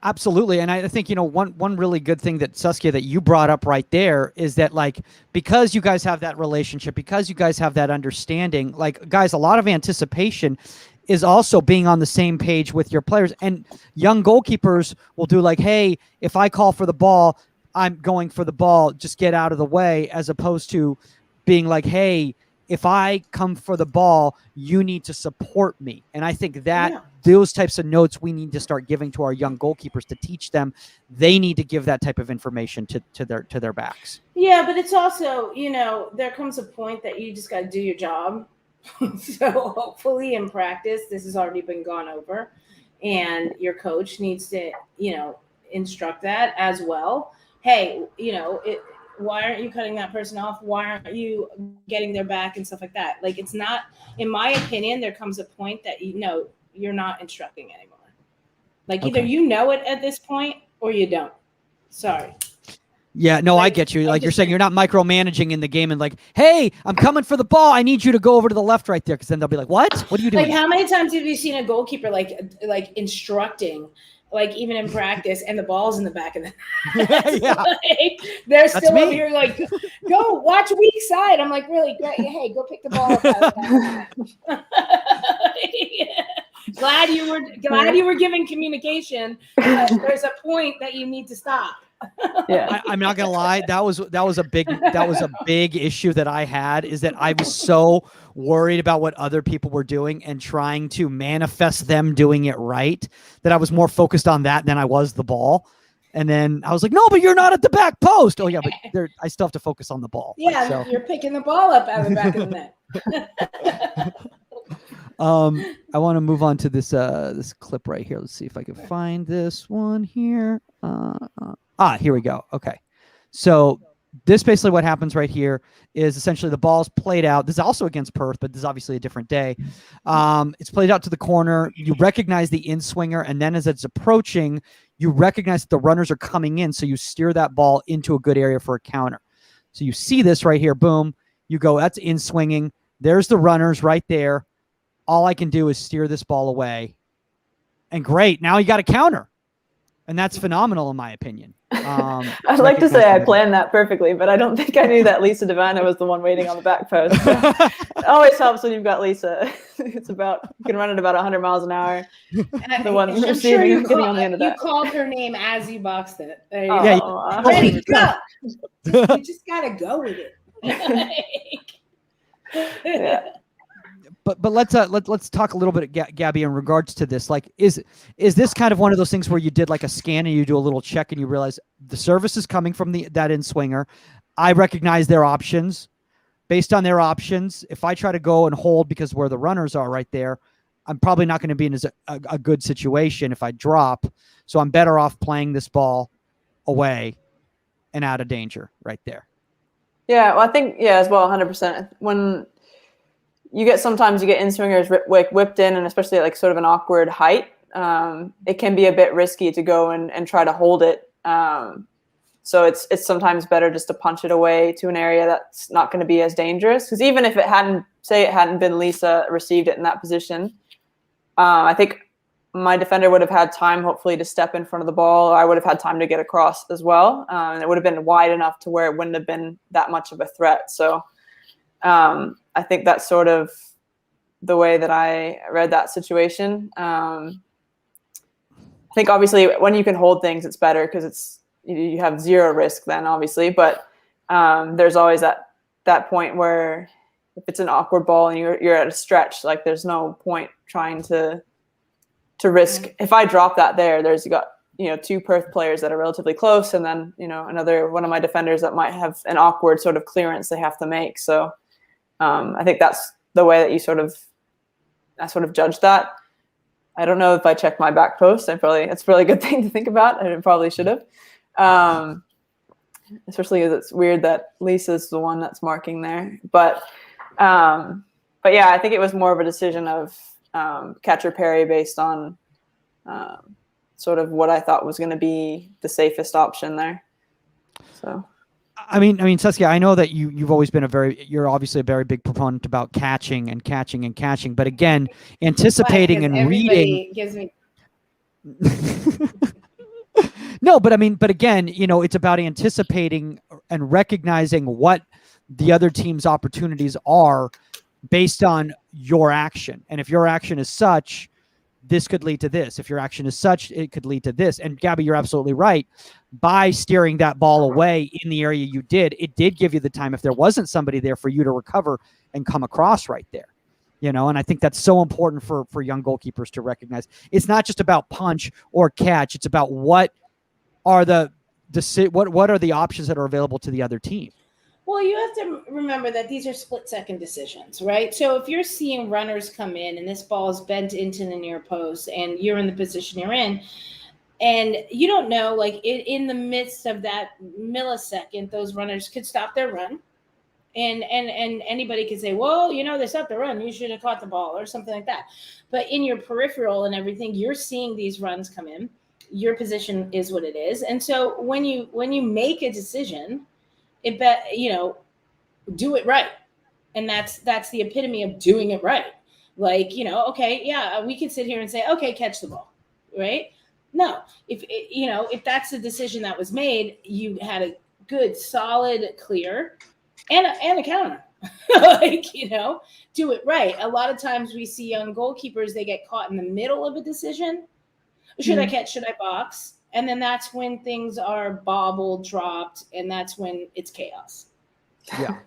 Absolutely. And I think, one really good thing that Saskia, that you brought up right there is that, like, because you guys have that relationship, because you guys have that understanding, like, guys, a lot of anticipation is also being on the same page with your players. And young goalkeepers will do like, hey, if I call for the ball, I'm going for the ball, just get out of the way, as opposed to being like, hey, if I come for the ball, you need to support me. And I think that those types of notes we need to start giving to our young goalkeepers to teach them. They need to give that type of information to their backs.
Yeah, but it's also, there comes a point that you just got to do your job. So hopefully in practice, this has already been gone over, and your coach needs to, instruct that as well. Hey, why aren't you cutting that person off? Why aren't you getting their back and stuff like that? Like, it's not, in my opinion, there comes a point that, you're not instructing anymore. Like, either it at this point or you don't. Sorry.
Yeah, no, I get you. Like, you're saying you're not micromanaging in the game and like, hey, I'm coming for the ball. I need you to go over to the left right there, because then they'll be like, what? What are you doing?
Like, how many times have you seen a goalkeeper like instructing, like, even in practice, and the ball's in the back of the
yeah.
Like, they're still over here like, go watch weak side. I'm like, really? Great. Hey, go pick the ball up. Yeah. Glad you were giving communication. There's a point that you need to stop.
Yeah.
I'm not gonna lie. That was a big issue that I had, is that I was so worried about what other people were doing and trying to manifest them doing it right, that I was more focused on that than I was the ball. And then I was like, no, but you're not at the back post. Oh yeah, but I still have to focus on the ball.
Yeah,
like, so.
You're picking the ball up out of the back of the net.
I want to move on to this this clip right here. Let's see if I can find this one here. Here we go. Okay. So this basically what happens right here is essentially the ball's played out. This is also against Perth, but this is obviously a different day. It's played out to the corner. You recognize the in-swinger, and then as it's approaching, you recognize that the runners are coming in, so you steer that ball into a good area for a counter. So you see this right here. Boom. You go, that's in-swinging. There's the runners right there. All I can do is steer this ball away. And great. Now you got a counter. And that's phenomenal in my opinion.
I'd like to say I planned that perfectly, but I don't think I knew that Lisa Devana was the one waiting on the back post. It always helps when you've got Lisa. It's about, you can run at about 100 miles an hour. The one
I'm
receiving,
sure you
getting on the end of that.
You called her name as you boxed it. There you
Yeah,
go. Ready, go. You just gotta go with it.
Yeah.
But let's talk a little bit, Gabby, in regards to this. Like, is this kind of one of those things where you did like a scan and you do a little check and you realize the service is coming from that in swinger? I recognize their options. Based on their options, if I try to go and hold because where the runners are right there, I'm probably not going to be in a good situation if I drop. So I'm better off playing this ball away and out of danger right there.
Yeah, well, I think, as well, 100%. When sometimes you get in-swingers whipped in, and especially at like sort of an awkward height, it can be a bit risky to go and try to hold it. So it's sometimes better just to punch it away to an area that's not going to be as dangerous. Because even if it hadn't been Lisa received it in that position, I think my defender would have had time, hopefully, to step in front of the ball. Or I would have had time to get across as well. And it would have been wide enough to where it wouldn't have been that much of a threat. So I think that's sort of the way that I read that situation. I think obviously when you can hold things, it's better because you have zero risk then, obviously. But there's always that point where if it's an awkward ball and you're at a stretch, like there's no point trying to risk. If I drop that there's you got two Perth players that are relatively close, and then another one of my defenders that might have an awkward sort of clearance they have to make. So I think that's the way that I sort of judge that. I don't know if I checked my back post. It's a really good thing to think about. I probably should have. Especially as it's weird that Lisa's the one that's marking there. But yeah, I think it was more of a decision of catch or parry based on sort of what I thought was going to be the safest option there. So.
I mean, Saskia, I know that you've always been you're obviously a very big proponent about catching and catching and catching, but again, anticipating and reading
gives me.
No, but again, it's about anticipating and recognizing what the other team's opportunities are based on your action. And if your action is such, this could lead to this. If your action is such, it could lead to this. And Gabby, you're absolutely right. By steering that ball away in the area you did, it did give you the time, if there wasn't somebody there, for you to recover and come across right there. And I think that's so important for young goalkeepers to recognize. It's not just about punch or catch. It's about what are what are the options that are available to the other team.
Well, you have to remember that these are split-second decisions, right? So if you're seeing runners come in and this ball is bent into the near post and you're in the position you're in, and you don't know, like in the midst of that millisecond, those runners could stop their run. And anybody could say, well, they stopped the run. You should have caught the ball or something like that. But in your peripheral and everything, you're seeing these runs come in. Your position is what it is. And so when you make a decision, do it right. And that's the epitome of doing it right. Like, okay, yeah, we could sit here and say, okay, catch the ball, right? No, if that's the decision that was made, you had a good, solid, clear, and a counter. Like, do it right. A lot of times we see young goalkeepers, they get caught in the middle of a decision. Should I catch? Should I box? And then that's when things are bobbled, dropped, and that's when it's chaos.
Yeah.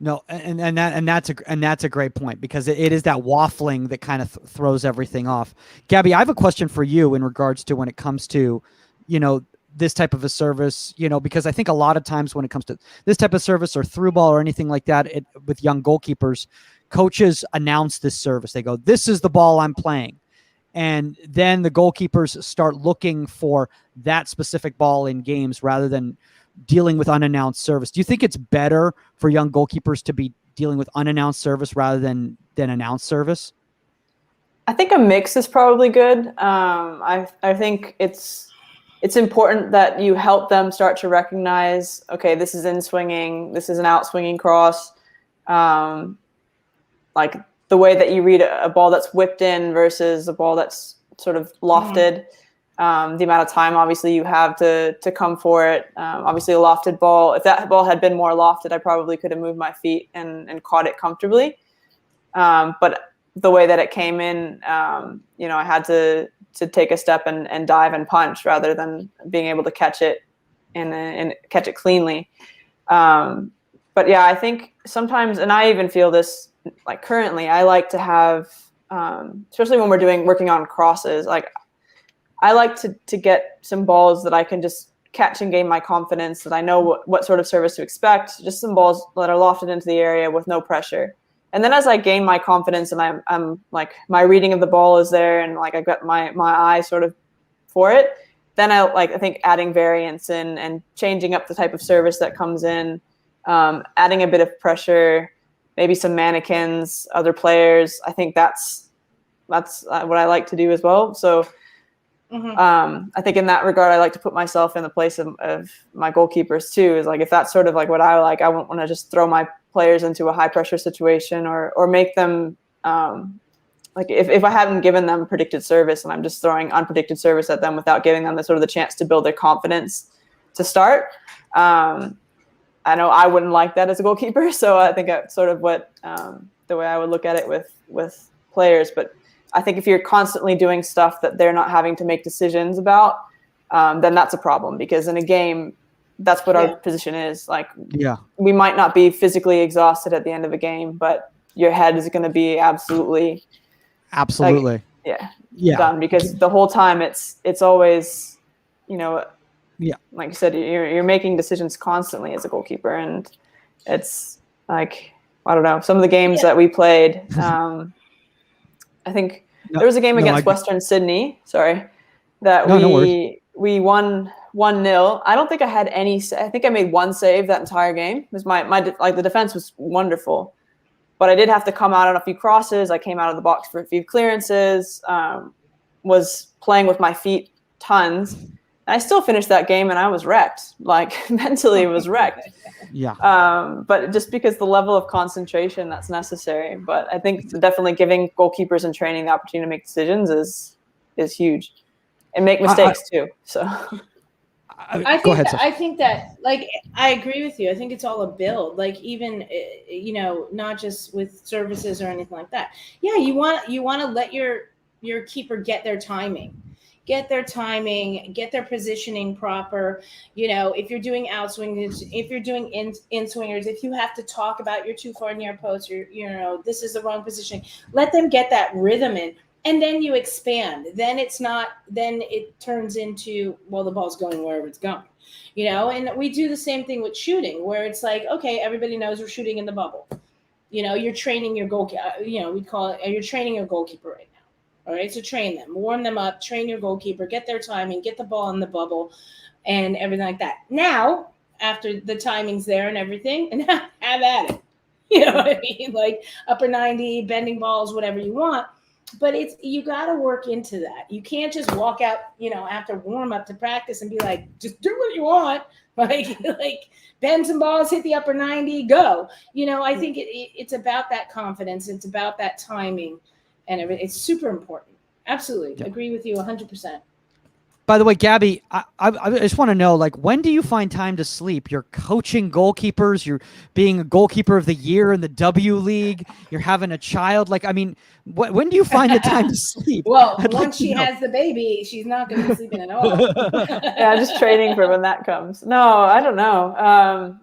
No, and that's a great point, because it is that waffling that kind of throws everything off. Gabby, I have a question for you in regards to when it comes to, this type of a service, because I think a lot of times when it comes to this type of service or through ball or anything like that, with young goalkeepers, coaches announce this service. They go, "This is the ball I'm playing." And then the goalkeepers start looking for that specific ball in games rather than dealing with unannounced service. Do you think it's better for young goalkeepers to be dealing with unannounced service rather than announced service?
I think a mix is probably good. I think it's important that you help them start to recognize, okay, this is in swinging, this is an out swinging cross. Like the way that you read a ball that's whipped in versus a ball that's sort of lofted. The amount of time, obviously, you have to come for it. Obviously, a lofted ball, if that ball had been more lofted, I probably could have moved my feet and caught it comfortably. But the way that it came in, I had to take a step and dive and punch rather than being able to catch it and catch it cleanly. But yeah, I think sometimes, and I even feel this, like currently, I like to have, especially when we're working on crosses, like I like to get some balls that I can just catch and gain my confidence, that I know what sort of service to expect, just some balls that are lofted into the area with no pressure. And then as I gain my confidence and I'm like, my reading of the ball is there and like I got my eye sort of for it, then I think adding variance in and changing up the type of service that comes in, adding a bit of pressure, maybe some mannequins, other players. I think that's what I like to do as well. So I think in that regard, I like to put myself in the place of my goalkeepers too. Is like, if that's sort of like what I like, I won't want to just throw my players into a high pressure situation or make them like if I haven't given them predicted service and I'm just throwing unpredicted service at them without giving them the chance to build their confidence to start. I know I wouldn't like that as a goalkeeper, so I think that's sort of what the way I would look at it with players. But I think if you're constantly doing stuff that they're not having to make decisions about, then that's a problem, because in a game, that's what our position is. Like, we might not be physically exhausted at the end of a game, but your head is going to be absolutely like, done, because the whole time it's always, like you said, you're making decisions constantly as a goalkeeper, and it's like, I don't know, some of the games that we played. I think there was a game against Western Sydney, that we won 1-0. I don't think I had any. I think I made one save that entire game. It was the defense was wonderful, but I did have to come out on a few crosses. I came out of the box for a few clearances. Was playing with my feet tons. And I still finished that game, and I was wrecked. Like, mentally, it was wrecked. But just because the level of concentration that's necessary. But I think definitely giving goalkeepers in training the opportunity to make decisions is huge, and make mistakes too. So
I think that like, I agree with you. I think it's all a build. Like, even not just with services or anything like that. Yeah, you want to let your keeper get their timing. Get their positioning proper. If you're doing outswings, if you're doing in swingers, if you have to talk about you're too far near post, this is the wrong positioning. Let them get that rhythm in, and then you expand. Then it turns into, well, the ball's going wherever it's going, and we do the same thing with shooting, where it's like, okay, everybody knows we're shooting in the bubble. You're training your goalkeeper, we call it, you're training your goalkeeper right now. All right, so train them, warm them up, train your goalkeeper, get their timing, get the ball in the bubble, and everything like that. Now, after the timing's there and everything, and have at it. You know what I mean? Like upper 90, bending balls, whatever you want. But you got to work into that. You can't just walk out, after warm up to practice and be like, just do what you want. Like bend some balls, hit the upper 90, go. I think it's about that confidence. It's about that timing. And it's super important. Absolutely. Agree with you 100%.
By the way, Gabby, I just want to know, like, when do you find time to sleep? You're coaching goalkeepers. You're being a goalkeeper of the year in the W League. You're having a child. Like, I mean, when do you find the time to sleep?
Well,
I'd like
once
to
she
know.
has the baby, she's not going to be sleeping at all.
Yeah, just training for when that comes. No, I don't know.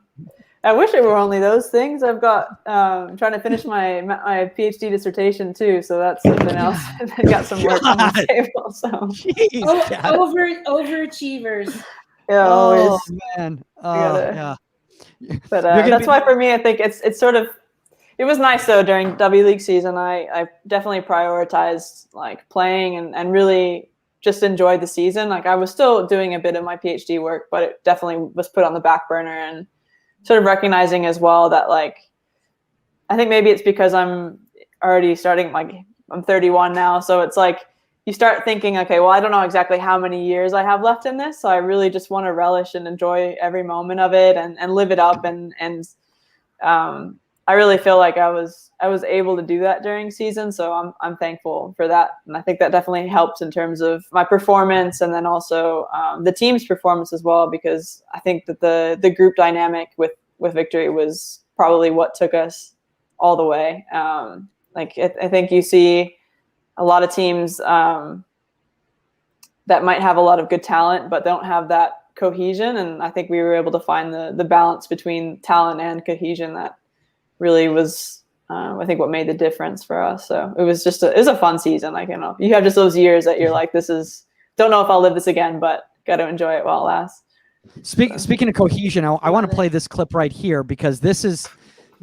I wish it were only those things. I've got trying to finish my PhD dissertation too, so that's something else. I got some work on the table. So
Jeez, Gabby.
Overachievers.
yeah,
Oh
always.
man.
gotta-
Yeah.
But
You're gonna
that's
be-
why for me, I think it's sort of. It was nice though during W League season. I definitely prioritized like playing and really just enjoyed the season. Like I was still doing a bit of my PhD work, but it definitely was put on the back burner and sort of recognizing as well that like, I think maybe it's because I'm already starting, like I'm 31 now. So it's like, you start thinking, okay, well, I don't know exactly how many years I have left in this. So I really just want to relish and enjoy every moment of it and live it up. And I really feel like I was able to do that during season. So I'm thankful for that. And I think that definitely helps in terms of my performance and then also the team's performance as well, because I think that the group dynamic with Victory was probably what took us all the way. I think you see a lot of teams that might have a lot of good talent, but don't have that cohesion. And I think we were able to find the balance between talent and cohesion that really was, I think, what made the difference for us. So it was just it was a fun season. Like, you know, you have just those years that you're like, don't know if I'll live this again, but got to enjoy it while it lasts.
Speaking of cohesion, I want to play this clip right here because this is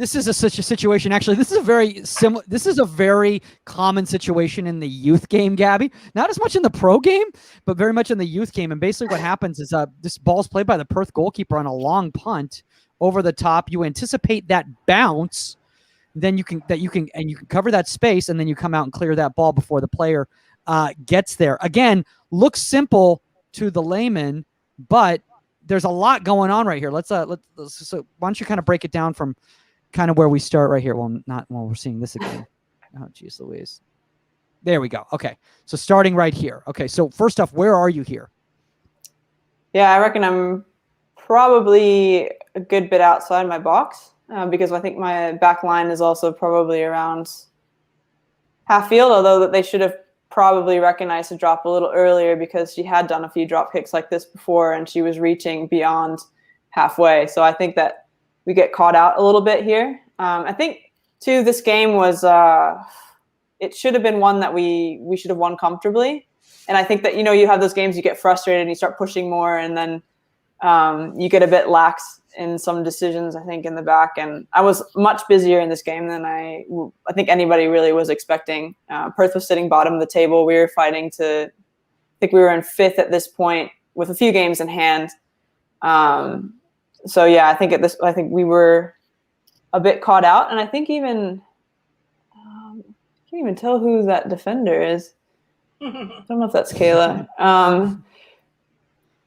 such a situation. Actually, this is a very common situation in the youth game, Gabby. Not as much in the pro game, but very much in the youth game. And basically what happens is this ball's played by the Perth goalkeeper on a long punt over the top. You anticipate that bounce, then you can cover that space, and then you come out and clear that ball before the player gets there. Again, looks simple to the layman, but there's a lot going on right here. So why don't you kind of break it down from kind of where we start right here? Well, not while we're seeing this again. Oh, geez Louise. There we go. Okay. So starting right here. Okay. So first off, where are you here?
Yeah, I reckon I'm probably a good bit outside my box because I think my back line is also probably around half field, although they should have probably recognized the drop a little earlier because she had done a few drop kicks like this before and she was reaching beyond halfway. So I think that we get caught out a little bit here. I think too, this game was, it should have been one that we should have won comfortably. And I think that, you know, you have those games, you get frustrated and you start pushing more and then you get a bit lax in some decisions, I think, in the back. And I was much busier in this game than I think anybody really was expecting. Perth was sitting bottom of the table. We were fighting I think we were in 5th at this point with a few games in hand. So yeah, I think we were a bit caught out. And I think even, I can't even tell who that defender is. I don't know if that's Kayla.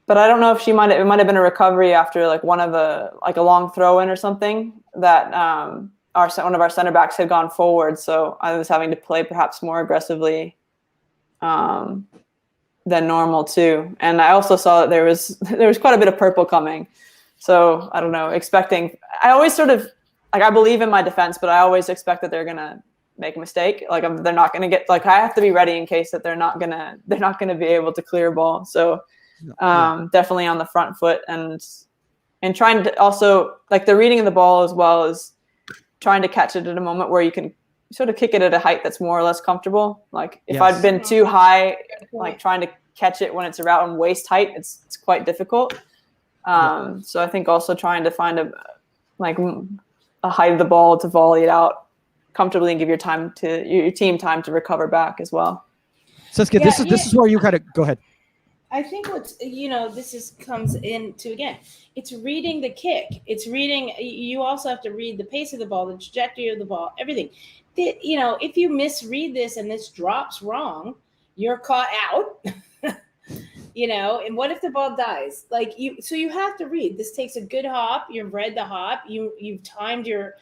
But I don't know if it might have been a recovery after like a long throw in or something that one of our center backs had gone forward. So I was having to play perhaps more aggressively than normal too. And I also saw that there was quite a bit of purple coming. So I don't know, I always sort of like, I believe in my defense, but I always expect that they're going to make a mistake. Like they're not going to get, like, I have to be ready in case that they're not going to be able to clear a ball. So definitely on the front foot and trying to also, like, the reading of the ball as well as trying to catch it at a moment where you can sort of kick it at a height that's more or less comfortable. Like if I'd been too high, like trying to catch it when it's around waist height, it's quite difficult. So I think also trying to find a height of the ball to volley it out comfortably and give your team time to recover back as well. So it's good.
This is where you kind of go ahead.
I think comes into, again, it's reading the kick. It's reading, you also have to read the pace of the ball, the trajectory of the ball, everything. If you misread this and this drops wrong, you're caught out. And what if the ball dies? So you have to read. This takes a good hop. You've read the hop. You've timed your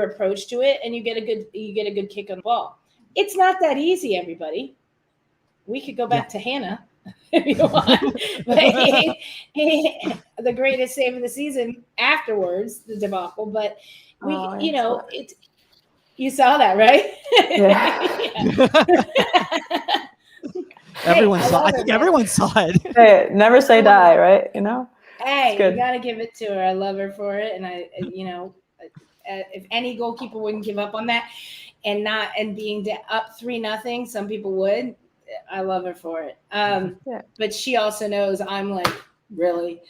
approach to it, and you get a good kick on the ball. It's not that easy, everybody. We could go back to Hannah. if you want. But the greatest save of the season afterwards, the debacle. But we, you know, it. You saw that, right?
Yeah.
Everyone saw. I think everyone saw it.
Hey, never say die, right? You know.
Hey, you gotta give it to her. I love her for it, and you know, if any goalkeeper wouldn't give up on that, and being up 3-0, some people would. I love her for it. But she also knows I'm like, really.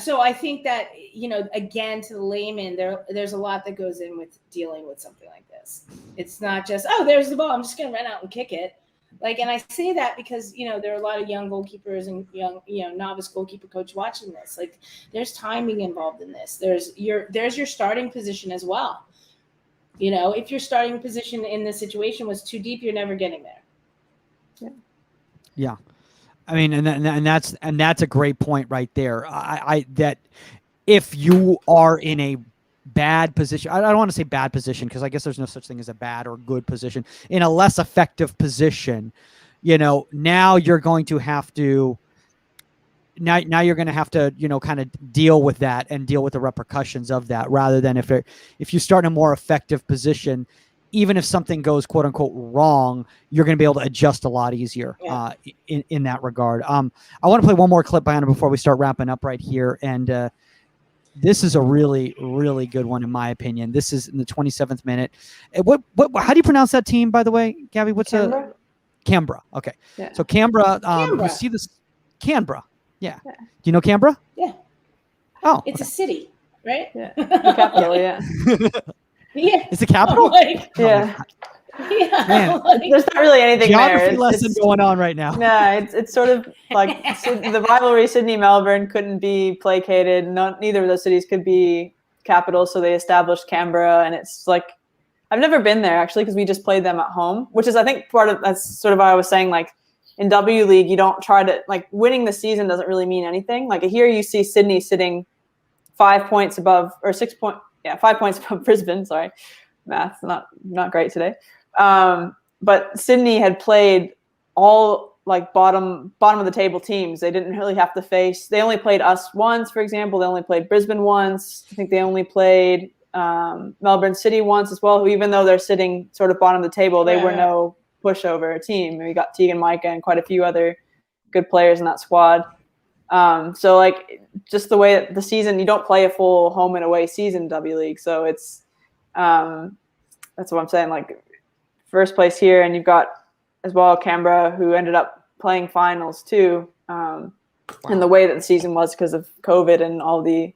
So I think that, you know, again, to the layman, there's a lot that goes in with dealing with something like this. It's not just, oh, there's the ball, I'm just going to run out and kick it. Like, and I say that because, you know, there are a lot of young goalkeepers and young, you know, novice goalkeeper coach watching this. Like, there's timing involved in this. There's your starting position as well. You know, if your starting position in this situation was too deep, you're never getting there.
Yeah. I mean, and that's a great point right there. That if you are in a bad position, I don't want to say bad position because I guess there's no such thing as a bad or good position. In a less effective position, you know, now you're going to have to. Now you're going to have to, you know, kind of deal with that and deal with the repercussions of that, rather than if you start in a more effective position. Even if something goes quote unquote wrong, you're going to be able to adjust a lot easier in that regard. I want to play one more clip, Bianna, before we start wrapping up right here. And this is a really, really good one, in my opinion. This is in the 27th minute. How do you pronounce that team, by the way, Gabby?
Canberra?
Canberra. Okay.
Yeah.
So Canberra, you see this Canberra. Yeah. Do you know Canberra?
Yeah.
Oh,
it's a city, right?
Yeah. The capital, yeah.
Yeah.
It's the capital?
Yeah.
Yeah.
There's not really anything
geography
there.
lesson going on right now.
Yeah, it's sort of like the rivalry Sydney-Melbourne couldn't be placated. Neither of those cities could be capitals, so they established Canberra, and it's like I've never been there actually because we just played them at home, which is I think that's sort of what I was saying. Like in W League, you don't try to like winning the season doesn't really mean anything. Like here, you see Sydney sitting 5 points above or 6 point. Yeah, 5 points above Brisbane. Sorry, math not great today. But Sydney had played all like bottom of the table teams. They didn't really have to face. They only played us once, for example. They only played Brisbane once. I think they only played Melbourne City once as well. Who, even though they're sitting sort of bottom of the table, they were no pushover team. And we got Tegan Micah and quite a few other good players in that squad. So like just the way that the season, you don't play a full home and away season in W League. So it's, that's what I'm saying. Like first place here, and you've got as well Canberra, who ended up playing finals too. And the way that the season was because of COVID and all the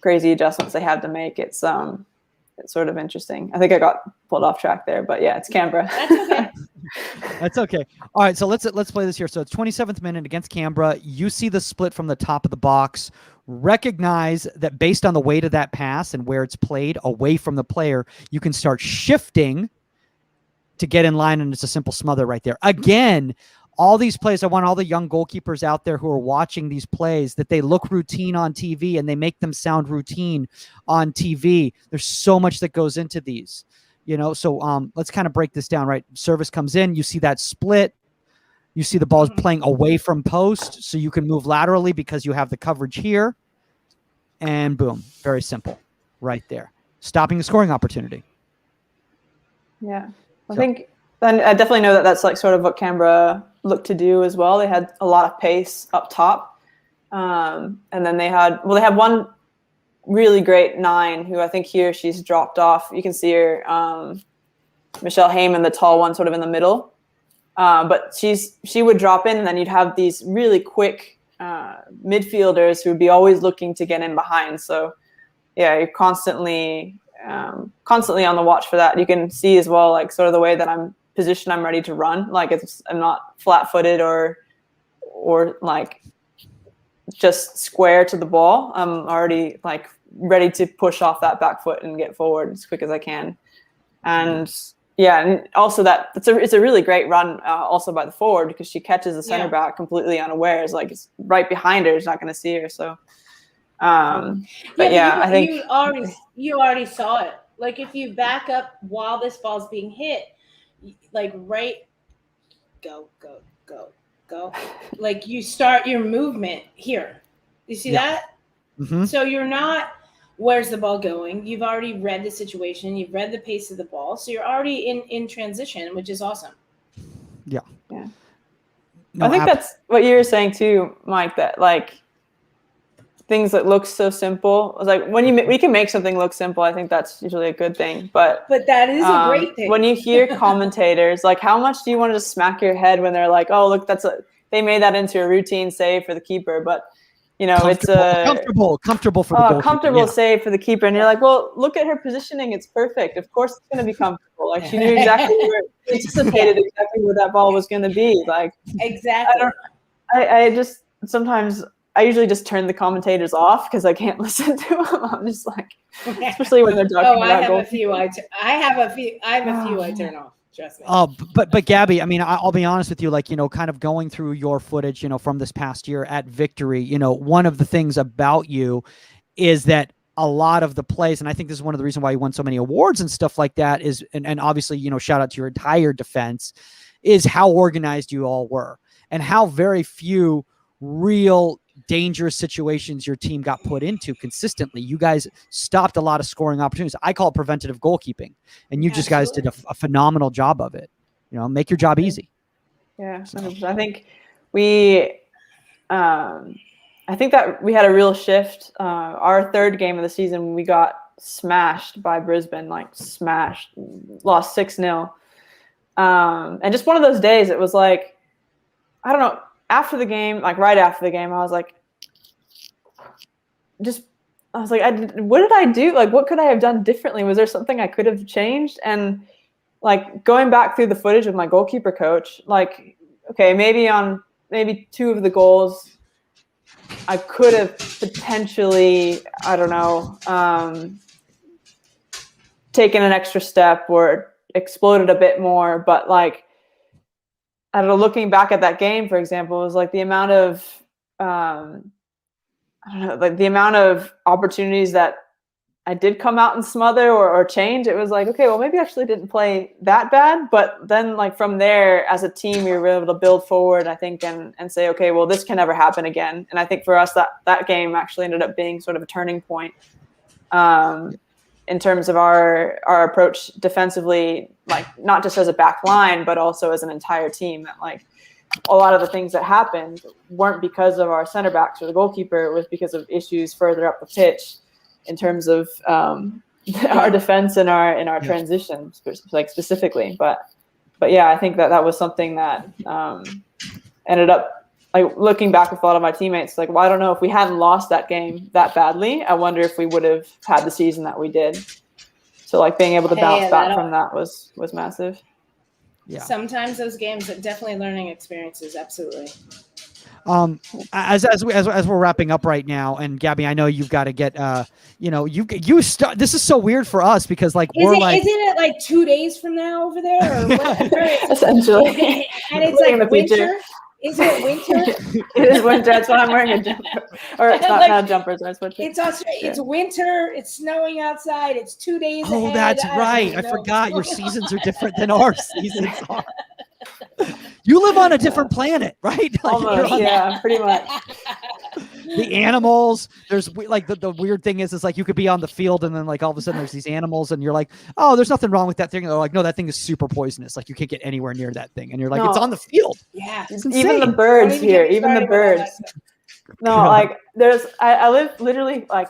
crazy adjustments they had to make, it's sort of interesting. I think I got pulled off track there, but yeah, it's Canberra.
That's okay.
That's okay. All right, so let's play this here. So it's 27th minute against Canberra. You see the split from the top of the box. Recognize that based on the weight of that pass and where it's played away from the player, you can start shifting to get in line, and it's a simple smother right there. Again, all these plays, I want all the young goalkeepers out there who are watching these plays that they look routine on TV and they make them sound routine on TV. There's so much that goes into these, you know? So let's kind of break this down, right? Service comes in, you see that split, you see the ball is playing away from post, so you can move laterally because you have the coverage here, and boom, very simple right there. Stopping the scoring opportunity.
Yeah, I think, and I definitely know that that's like sort of what Canberra looked to do as well. They had a lot of pace up top, and then they had one really great 9 who I think here she's dropped off. You can see her, Michelle Heyman, the tall one, sort of in the middle. But she would drop in, and then you'd have these really quick midfielders who would be always looking to get in behind. So yeah, you're constantly on the watch for that. You can see as well, like sort of the way that I'm positioned, I'm ready to run. Like I'm not flat-footed or like just square to the ball. I'm already like ready to push off that back foot and get forward as quick as I can. And yeah, and also it's a really great run also by the forward, because she catches the center back completely unawares. Like it's right behind her, it's not going to see her. So, but yeah, I think
you already saw it. Like if you back up while this ball's being hit, like right, go, go, go, go. Like you start your movement here. You see that?
Mm-hmm.
So you're not, where's the ball going? You've already read the situation. You've read the pace of the ball. So you're already in transition, which is awesome.
Yeah.
Yeah.
No,
I think that's what you were saying too, Mike, that like things that look so simple. Like when we can make something look simple, I think that's usually a good thing. But
that is a great thing.
When you hear commentators, like how much do you want to just smack your head when they're like, oh, look, they made that into a routine save for the keeper. But you know, it's
comfortable for the goalkeeper.
Comfortable save for the keeper. And you're like, well, look at her positioning. It's perfect. Of course it's going to be comfortable. Like she knew exactly anticipated exactly where that ball was going to be. Like
exactly.
I just sometimes I usually just turn the commentators off because I can't listen to them. I'm just like, especially when they're talking about
I have a few I turn off. Trust me.
But Gabby, I mean, I'll be honest with you, like, you know, kind of going through your footage, you know, from this past year at Victory, you know, one of the things about you is that a lot of the plays, and I think this is one of the reasons why you won so many awards and stuff like that is, and obviously, you know, shout out to your entire defense, is how organized you all were and how very few real dangerous situations your team got put into consistently. You guys stopped a lot of scoring opportunities. I call it preventative goalkeeping, and you just guys did a phenomenal job of it. You know, make your job easy.
Yeah, I think I think that we had a real shift. Our third game of the season, we got smashed by Brisbane, like smashed, lost 6-0. And just one of those days, it was like, I don't know, after the game, like right after the game, I was like, what did I do? Like, what could I have done differently? Was there something I could have changed? And like going back through the footage with my goalkeeper coach, like, okay, maybe 2 of the goals, I could have potentially, I don't know, taken an extra step or exploded a bit more. But like, I don't know, looking back at that game, for example, it was like the amount of, the amount of opportunities that I did come out and smother or change. It was like, okay, well, maybe I actually didn't play that bad. But then like from there, as a team, we were able to build forward, I think, and say, okay, well, this can never happen again. And I think for us, that game actually ended up being sort of a turning point in terms of our approach defensively, like not just as a back line, but also as an entire team. That like a lot of the things that happened weren't because of our center backs or the goalkeeper. It was because of issues further up the pitch in terms of our defense and our transition, like specifically. But yeah, I think that was something that ended up, like looking back with a lot of my teammates, like, well, I don't know if we hadn't lost that game that badly, I wonder if we would have had the season that we did. So like being able to bounce back from that was massive.
Yeah.
Sometimes those games are definitely learning experiences. Absolutely.
As we're wrapping up right now, and Gabby, I know you've got to get, you start. This is so weird for us because like isn't
it like 2 days from now over there, or what?
Essentially,
and it's like winter. Is it winter?
It is winter. That's why I'm wearing a jumper. Or it's not, like, not jumpers. It's winter.
It's winter. It's snowing outside. It's 2 days ahead.
Oh, that's right. I forgot your seasons are different than our seasons are. You live on a different planet, right? Like,
almost, yeah, pretty much.
The animals, there's like the weird thing is like you could be on the field and then like all of a sudden there's these animals and you're like, oh, there's nothing wrong with that thing. And they're like, no, that thing is super poisonous. Like you can't get anywhere near that thing. And you're like, it's on the field.
Yeah.
Even the birds here, even the birds. No, like I live literally like,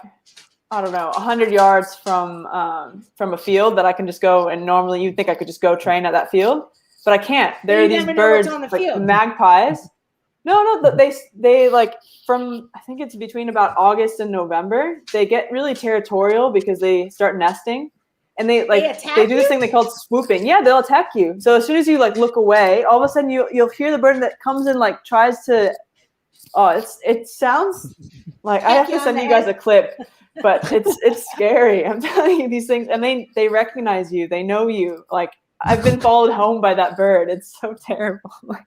I don't know, 100 yards from a field that I can just go, and normally you'd think I could just go train at that field. But I can't. There are these birds, like magpies. No, they like from, I think it's between about August and November, they get really territorial because they start nesting, and they do this thing they call swooping. Yeah, they'll attack you. So as soon as you like look away, all of a sudden you'll hear the bird that comes in, like tries to. Oh, it sounds like I have to send you guys a clip, but it's scary. I'm telling you these things, and they recognize you. They know you. Like, I've been followed home by that bird. It's so terrible. Like,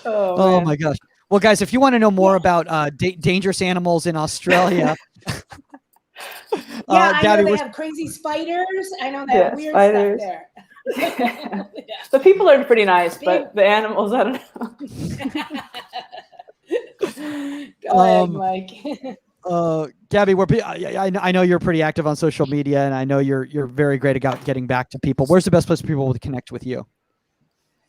oh my gosh. Well, guys, if you want to know more about dangerous animals in Australia,
I know they have crazy spiders. I know they have weird stuff there. Yeah.
The people are pretty nice, but the animals, I don't know.
Go ahead, Mike.
Gabby, I know you're pretty active on social media, and I know you're very great about getting back to people. Where's the best place for people to connect with you?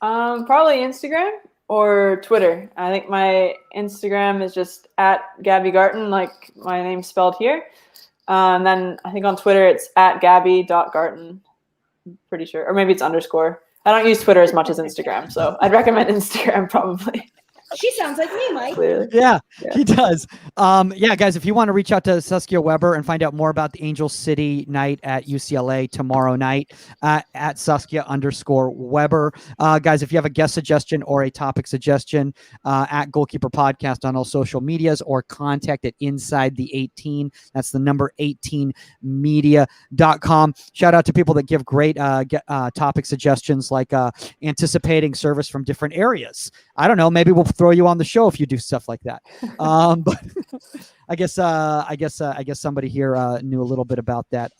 Probably Instagram or Twitter. I think my Instagram is just at Gaby Garton, like my name's spelled here. And then I think on Twitter it's at Gaby.Garton. I'm pretty sure, or maybe it's underscore. I don't use Twitter as much as Instagram, so I'd recommend Instagram probably.
She sounds like me, Mike.
Clearly.
Yeah, he does. Yeah, guys, if you want to reach out to Saskia Weber and find out more about the Angel City night at UCLA tomorrow night, at Saskia_Weber. Guys, if you have a guest suggestion or a topic suggestion, at Goalkeeper Podcast on all social medias, or contact at Inside the 18. That's the number 18media.com. Shout out to people that give great topic suggestions, like anticipating service from different areas. I don't know, maybe we'll throw you on the show if you do stuff like that. But I guess somebody here knew a little bit about that.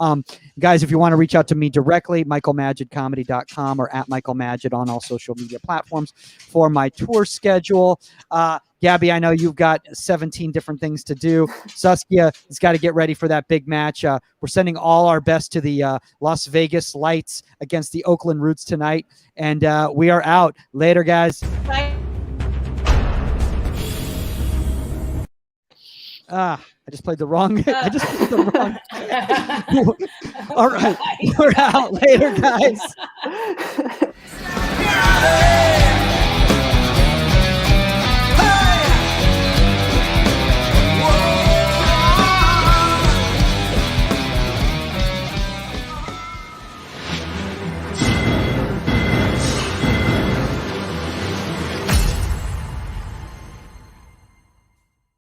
Guys, if you want to reach out to me directly, michaelmagidcomedy.com or at michaelmagid on all social media platforms for my tour schedule. Gabby, I know you've got 17 different things to do. Saskia has got to get ready for that big match. We're sending all our best to the Las Vegas Lights against the Oakland Roots tonight. And we are out. Later, guys.
Bye.
I just played the wrong. I just played the wrong. All right. We're out. Later, guys.